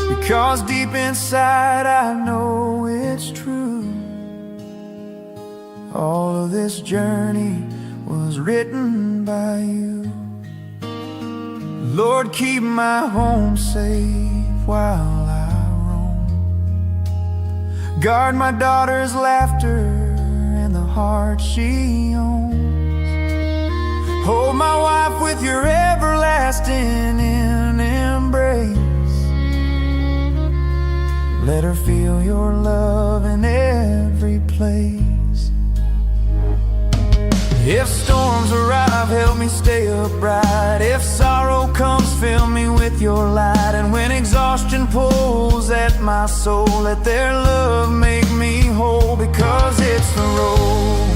Because deep inside I know it's true, all of this journey was written by you. Lord, keep my home safe while I roam. Guard my daughter's laughter and the heart she owns. Hold my wife with your everlasting embrace. Let her feel your love in every place. If storms arrive, help me stay upright. If sorrow comes, fill me with your light. And when exhaustion pulls at my soul, let their love make me whole. Because it's the road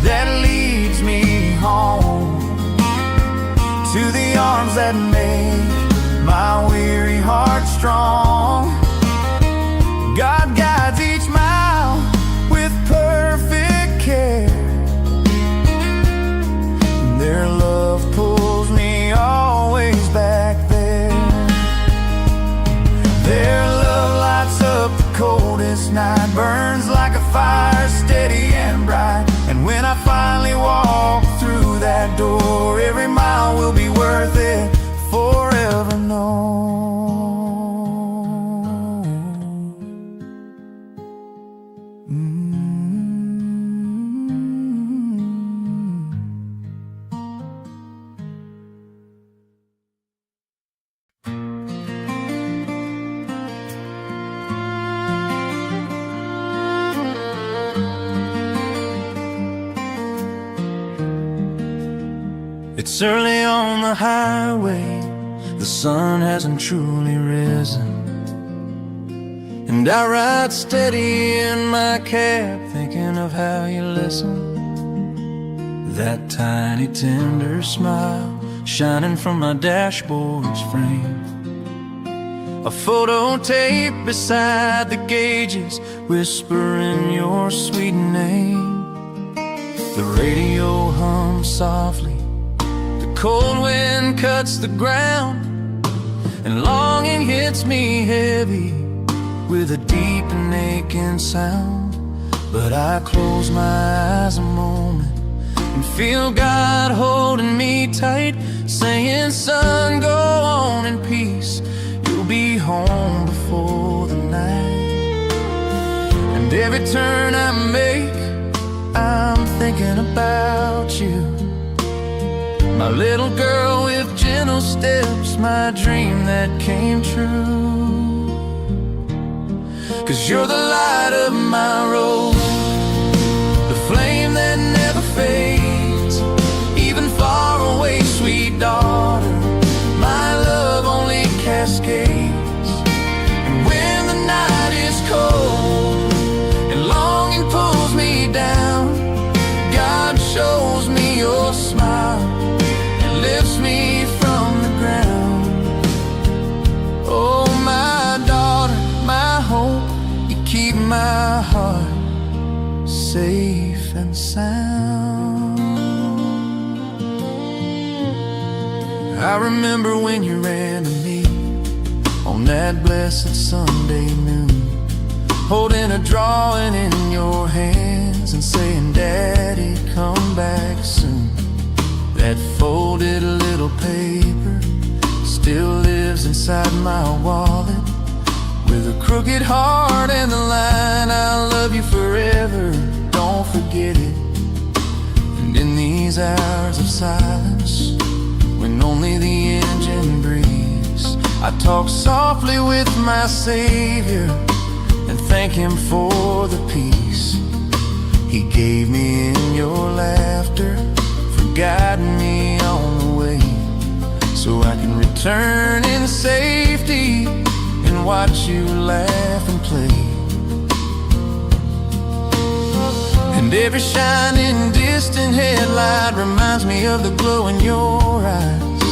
that leads me home, to the arms that make my weary heart strong. God guides each mile with perfect care. Their love pulls me always back there. Their love lights up the coldest night, burns like a fire, steady and bright. And when I finally walk through that door, every mile will be worth it, forever known. It's early on the highway, the sun hasn't truly risen, and I ride steady in my cab, thinking of how you listen. That tiny tender smile shining from my dashboard's frame, a photo tape beside the gauges whispering your sweet name. The radio hums softly, cold wind cuts the ground, and longing hits me heavy with a deep and aching sound. But I close my eyes a moment and feel God holding me tight, saying, son, go on in peace, you'll be home before the night. And And every turn I make, I'm thinking about you. My little girl with gentle steps, my dream that came true. 'Cause you're the light of my road, the flame that never fades. Even far away, sweet daughter, my love only cascades. And when the night is cold and longing pulls me down, God shows me your smile and lifts me from the ground. Oh, my daughter, my hope, you keep my heart safe and sound. I remember when you ran to me on that blessed Sunday noon, holding a drawing in your hands and saying, Daddy, come back soon. That folded little paper still lives inside my wallet, with a crooked heart and the line, I'll love you forever, don't forget it. And in these hours of silence, when only the engine breathes, I talk softly with my Savior and thank Him for the peace He gave me in your laughter, for guiding me on the way, so I can return in safety and watch you laugh and play. And every shining distant headlight reminds me of the glow in your eyes.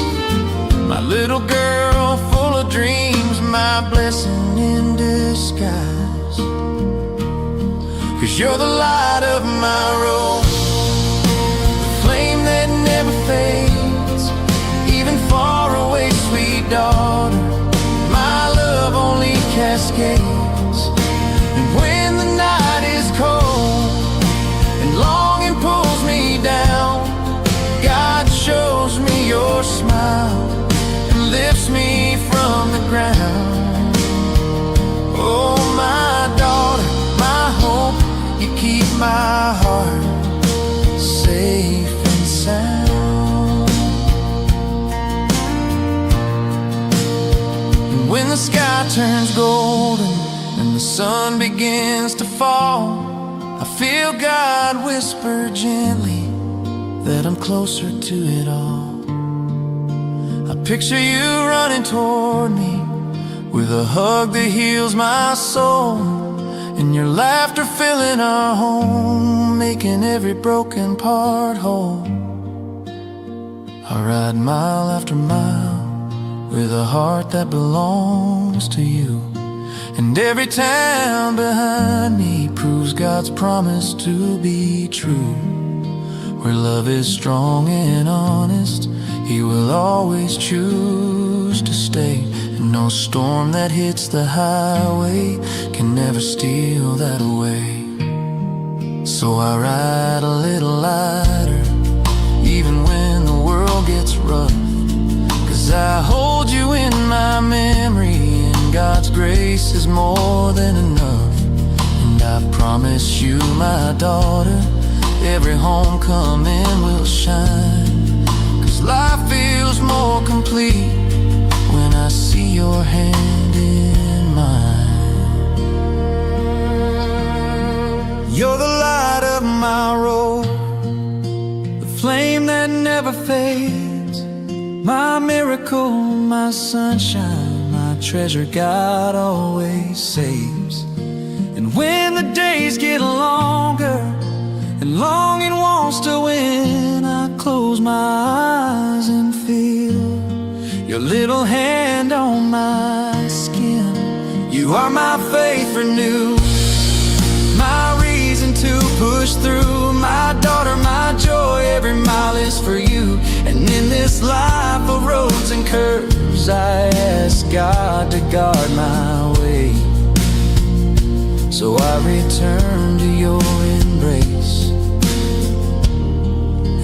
My little girl full of dreams, my blessing in disguise. 'Cause you're the light of my road, the flame that never fades. Even far away, sweet daughter, my love only cascades. And when the night is cold and longing pulls me down, God shows me your smile and lifts me from the ground. Oh, my daughter, my hope, you keep my heart safe and sound. And when the sky turns golden and the sun begins to fall, I feel God whisper gently that I'm closer to it all. I picture you running toward me with a hug that heals my soul, and your laughter filling our home, making every broken part whole. I ride mile after mile with a heart that belongs to you, and every town behind me proves God's promise to be true. Where love is strong and honest, He will always choose to stay. And no storm that hits the highway can never steal that away. So I ride a little lighter, even when the world gets rough, 'cause I hold you in my memory, and God's grace is more than enough. And I promise you, my daughter, every homecoming will shine, 'cause life feels more complete when I see your hand in mine. You're the light of my road, the flame that never fades, my miracle, my sunshine, my treasure God always saves. And when the days get longer and longing wants to win, I close my eyes and feel your little hand on my skin. You are my faith renewed, my reason to push through. My daughter, my joy, every mile is for you. And in this life of roads and curves, I ask God to guard my way. So I return to your embrace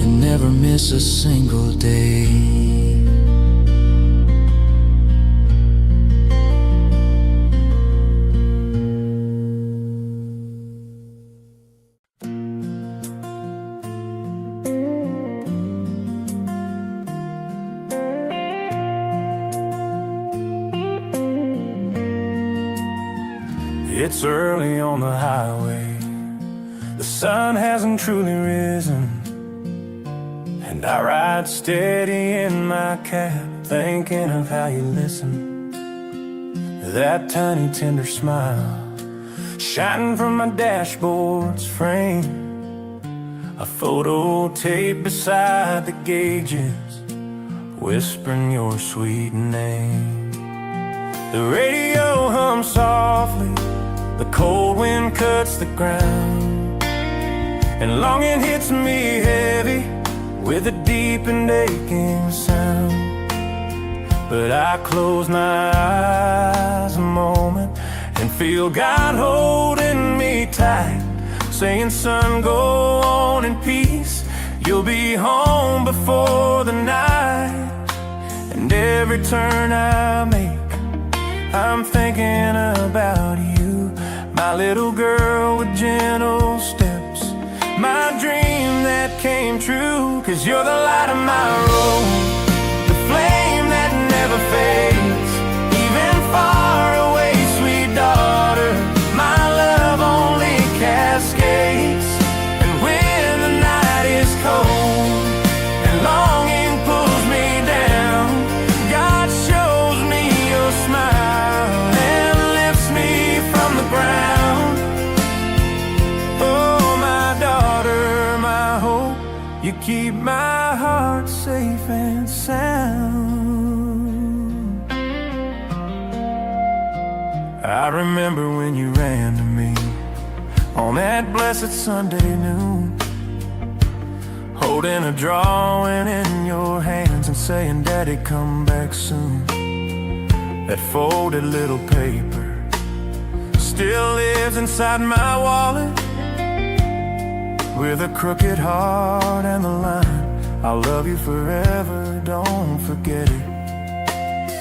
and never miss a single day. It's early on the highway, the sun hasn't truly risen, and I ride steady in my cab, thinking of how you listen. That tiny tender smile shining from my dashboard's frame, a photo tape beside the gauges, whispering your sweet name. The radio hums softly, the cold wind cuts the ground, and longing hits me heavy with a deep and aching sound. But I close my eyes a moment and feel God holding me tight, saying, son, go on in peace, you'll be home before the night. And every turn I make, I'm thinking about you, my little girl with gentle steps, my dream that came true. 'Cause you're the light of my road, the flame that never fades, even far away, sweet daughter, my love only cascades. And when the night is cold and longing pulls me down, God shows me your smile and lifts me from the ground. Oh, my daughter, my hope, you keep my heart safe and sound. I remember when you ran to me on that blessed Sunday noon, holding a drawing in your hands and saying, Daddy, come back soon. That folded little paper still lives inside my wallet, with a crooked heart and the line, I'll love you forever, don't forget it.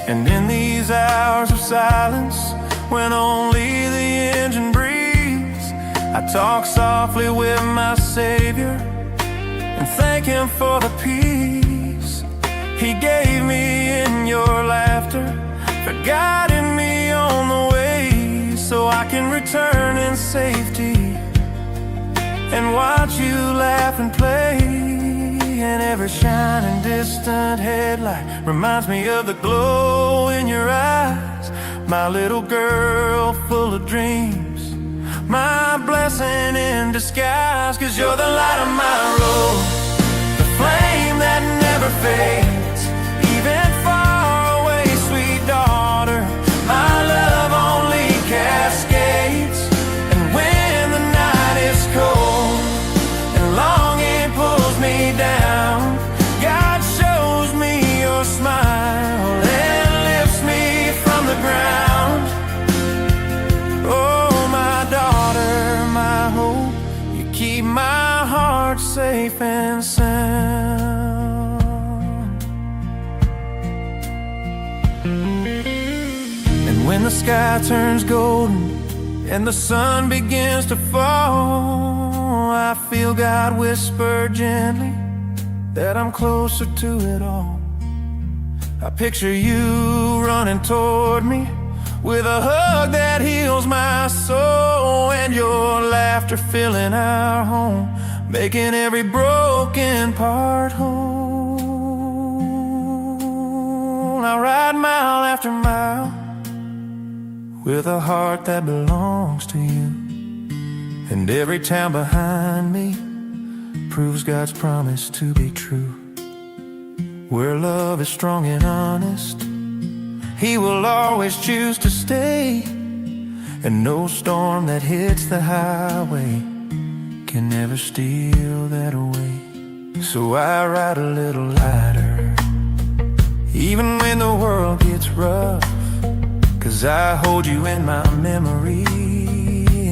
And in these hours of silence, when only the engine breathes, I talk softly with my Savior and thank Him for the peace He gave me in your laughter, for guiding me on the way so I can return in safety and watch you laugh and play. And every shining distant headlight reminds me of the glow in your eyes, my little girl full of dreams, my blessing in disguise. 'Cause you're the light of my road, the flame that never fades, even far away, sweet daughter, my love only cascades. And when the night is cold and longing pulls me down, God shows me your smile and lifts me from the ground. Oh, my daughter, my hope, you keep my heart safe and sound. And when the sky turns golden and the sun begins to fall, I feel God whisper gently that I'm closer to it all. I picture you running toward me with a hug that heals my soul, and your laughter filling our home, making every broken part whole. I ride mile after mile with a heart that belongs to you, and every town behind me proves God's promise to be true. Where love is strong and honest, He will always choose to stay, and no storm that hits the highway can never steal that away. So I ride a little lighter, even when the world gets rough, 'cause I hold you in my memory,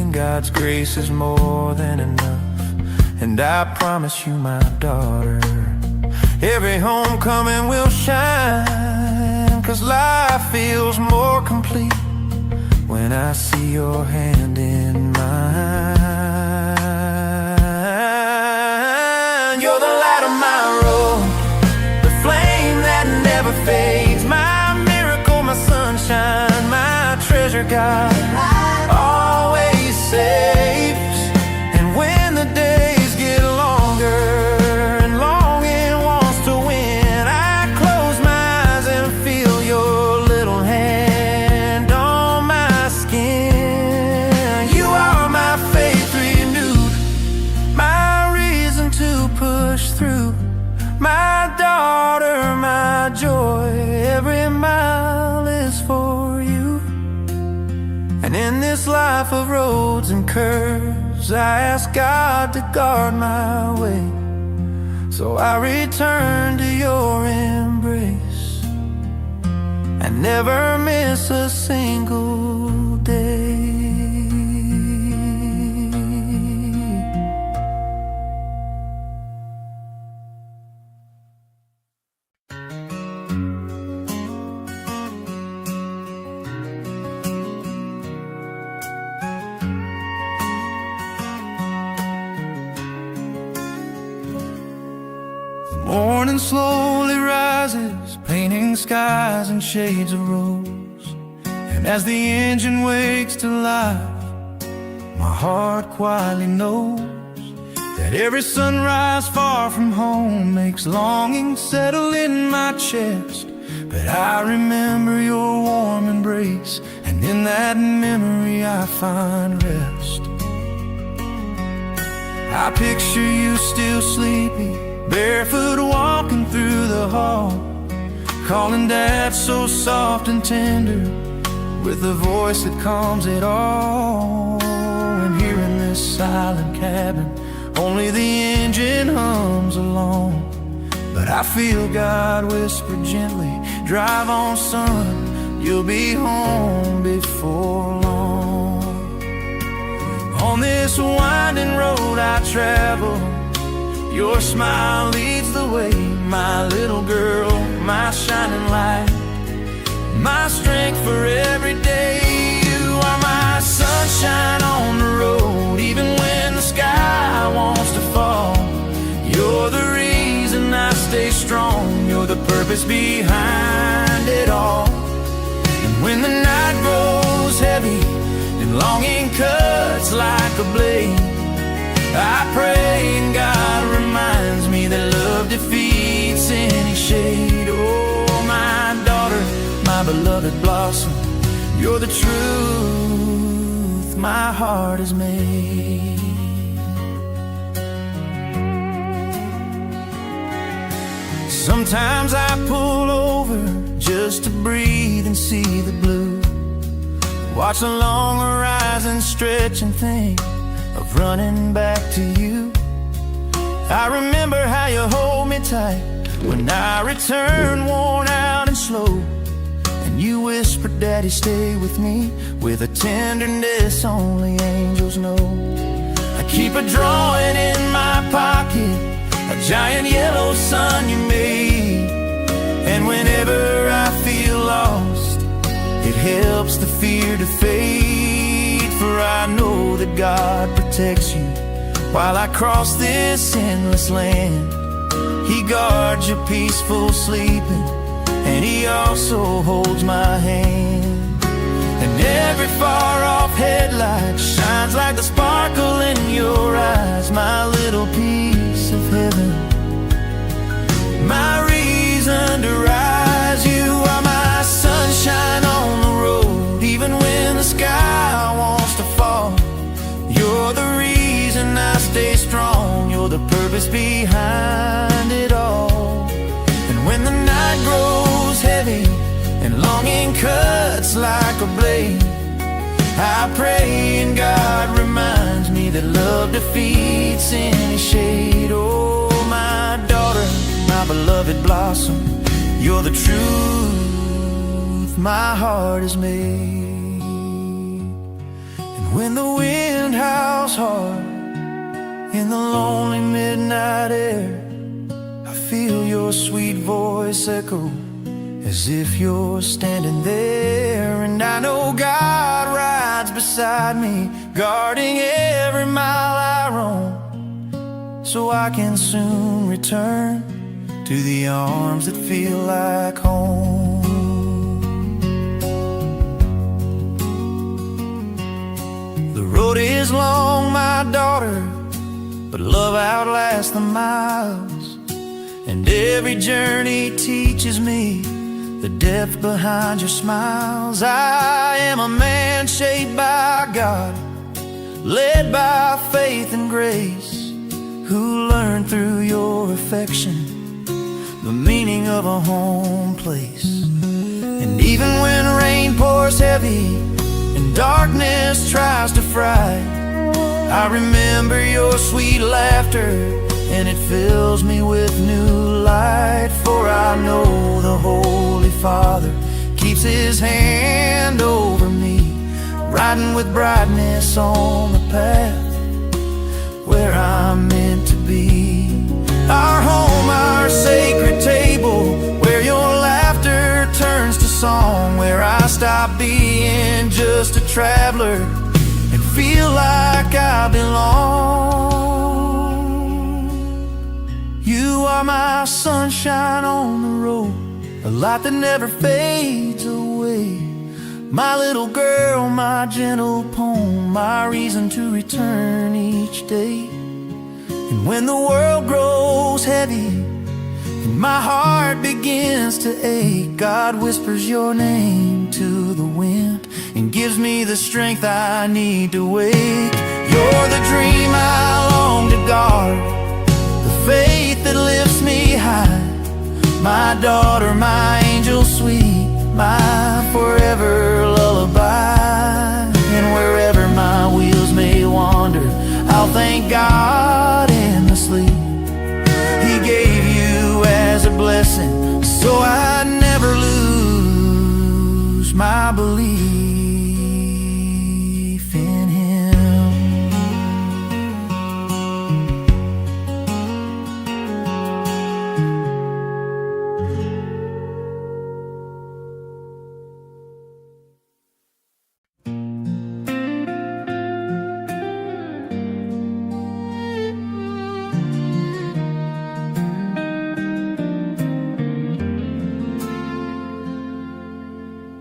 and God's grace is more than enough. And I promise you, my daughter, every homecoming will shine, 'cause life feels more complete when I see your hand in mine. You're the light of my road, the flame that never fades, my miracle, my sunshine, my treasure, God, all life of roads and curves, I ask God to guard my way. So I return to your embrace and never miss a single day. Morning slowly rises, painting skies in shades of rose. And as the engine wakes to life, my heart quietly knows that every sunrise far from home makes longing settle in my chest. But I remember your warm embrace, and in that memory I find rest. I picture you still sleepy, barefoot walking through the hall, calling Dad so soft and tender, with a voice that calms it all. And here in this silent cabin, only the engine hums along, but I feel God whisper gently, drive on son, you'll be home before long. On this winding road I travel, your smile leads the way, my little girl, my shining light, my strength for every day. You are my sunshine on the road, even when the sky wants to fall. You're the reason I stay strong, you're the purpose behind it all. And when the night grows heavy and longing cuts like a blade, I pray and God reminds me that love defeats any shade. Oh, my daughter, my beloved blossom, you're the truth my heart has made. Sometimes I pull over just to breathe and see the blue, watch the long horizon stretch and think of running back to you. I remember how you hold me tight when I return worn out and slow, and you whispered, Daddy, stay with me, with a tenderness only angels know. I keep a drawing in my pocket, a giant yellow sun you made, and whenever I feel lost, it helps the fear to fade. For I know that God protects you while I cross this endless land. He guards your peaceful sleeping, and He also holds my hand. And every far-off headlight shines like the sparkle in your eyes, my little piece of heaven, my reason to rise. You are my sunshine on the road, even when the sky wants to fall. You're the reason I stay strong, you're the purpose behind it all. And when the night grows heavy and longing cuts like a blade, I pray and God reminds me that love defeats any shade. Oh, my daughter, my beloved blossom, you're the truth my heart has made. And when the wind howls hard in the lonely midnight air, I feel your sweet voice echo as if you're standing there. And I know God rides beside me, guarding every mile I roam, so I can soon return to the arms that feel like home. The road is long, my daughter, but love outlasts the miles, and every journey teaches me the depth behind your smiles. I am a man shaped by God, led by faith and grace, who learned through your affection the meaning of a home place. And even when rain pours heavy and when darkness tries to fright. I remember your sweet laughter, and it fills me with new light. For I know the Holy Father keeps his hand over me, riding with brightness on the path where I'm meant to be. Our home, our sacred table, where your laughter turns to song, where I stop being just a traveler and feel like I belong. You are my sunshine on the road, a light that never fades away. My little girl, my gentle poem, my reason to return each day. And when the world grows heavy and my heart begins to ache, God whispers your name to the wind and gives me the strength I need to wake. You're the dream I long to guard, the faith that lifts me high. My daughter, my angel sweet, my forever lullaby. And wherever my wheels may wander, I'll thank God endlessly. He gave you as a blessing, so I never lose my belief in him.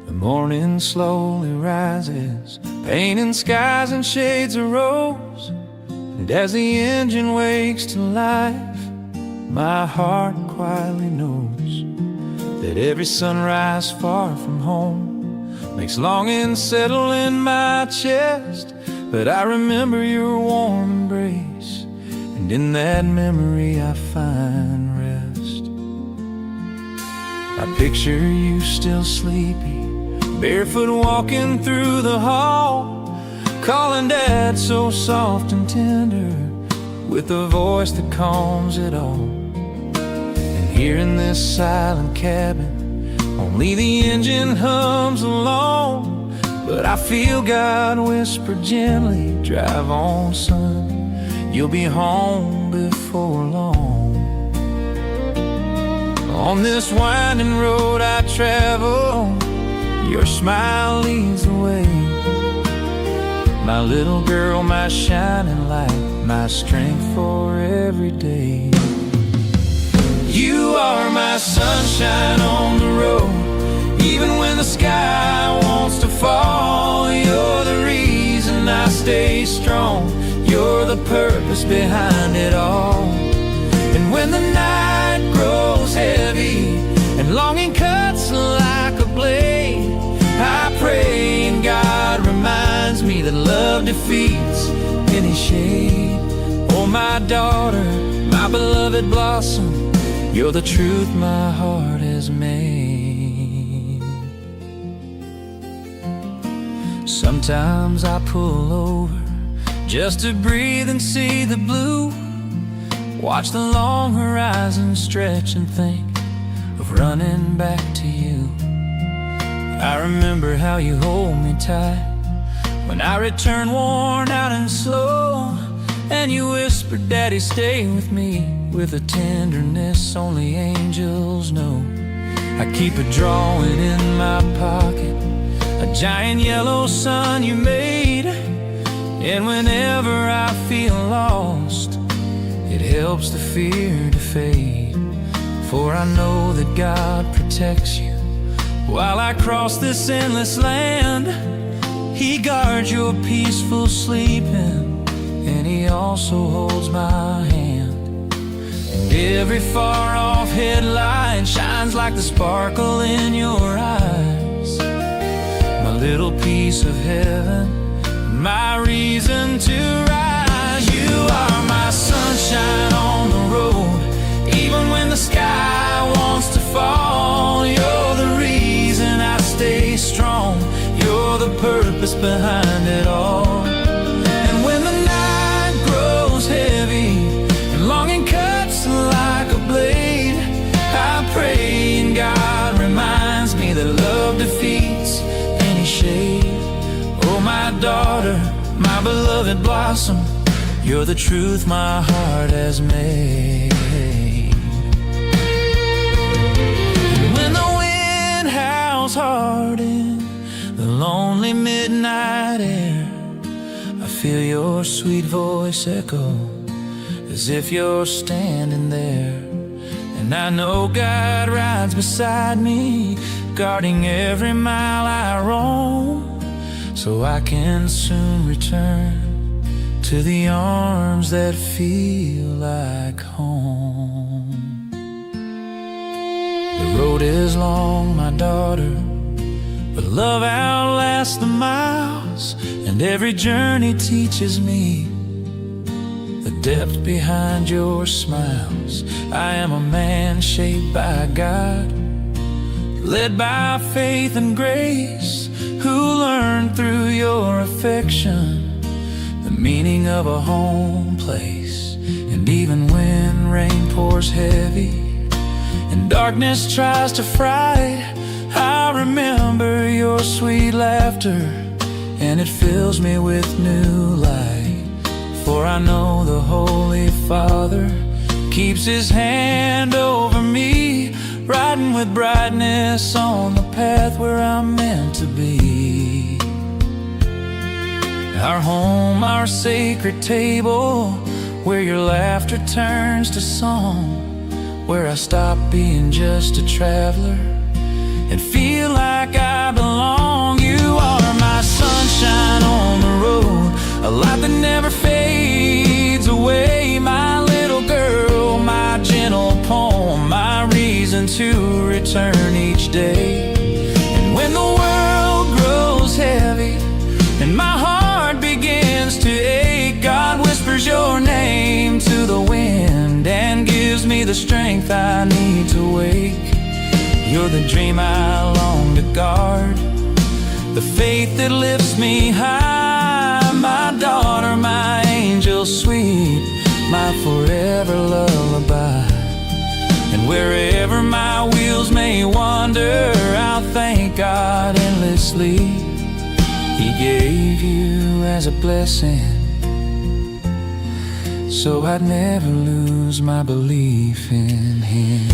The morning slowly rises, painting skies and shades of rose. And as the engine wakes to life, my heart quietly knows that every sunrise far from home makes longing settle in my chest. But I remember your warm embrace, and in that memory I find rest. I picture you still sleepy, barefoot walking through the hall, calling Dad so soft and tender, with a voice that calms it all. And here in this silent cabin, only the engine hums alone, but I feel God whisper gently, drive on son, you'll be home before long. On this winding road I travel, your smile leads the way. My little girl, my shining light, my strength for every day. You are my sunshine on the road, even when the sky wants to fall. You're the reason I stay strong, you're the purpose behind it all. And when the night grows heavy and longing cuts like a blade, I pray and God reminds me that love defeats any shade. Oh, my daughter, my beloved blossom, you're the truth my heart has made. Sometimes I pull over just to breathe and see the blue, watch the long horizon stretch and think of running back to you. I remember how you hold me tight when I return worn out and slow, and you whispered, Daddy, stay with me, with a tenderness only angels know. I keep a drawing in my pocket, a giant yellow sun you made, and whenever I feel lost, it helps the fear to fade. For I know that God protects you while I cross this endless land. He guards your peaceful sleeping, and He also holds my hand. And every far-off headlight shines like the sparkle in your eyes. My little piece of heaven, my reason to rise. You are my sunshine on the road, even when the sky wants to fall. You're the reason I stay strong, you're the purpose behind blossom. You're the truth my heart has made. And when the wind howls hard in the lonely midnight air, I feel your sweet voice echo as if you're standing there. And I know God rides beside me, guarding every mile I roam, so I can soon return to the arms that feel like home. The road is long, my daughter, but love outlasts the miles, and every journey teaches me the depth behind your smiles. I am a man shaped by God, led by faith and grace, who learned through your affection the meaning of a home place. And even when rain pours heavy and darkness tries to fright, I remember your sweet laughter, and it fills me with new light. For I know the Holy Father keeps His hand over me, riding with brightness on the path where I'm meant to be. Our home, our sacred table, where your laughter turns to song, where I stop being just a traveler and feel like I belong. You are my sunshine on the road, a light that never fades away. My little girl, my gentle poem, my reason to return each day. And when the world grows heavy and my heart begins to ache, God whispers your name to the wind and gives me the strength I need to wake. You're the dream I long to guard, the faith that lifts me high. My daughter, my angel sweet, my forever lullaby. And wherever my wheels may wander, I'll thank God endlessly. He gave you as a blessing, so I'd never lose my belief in Him.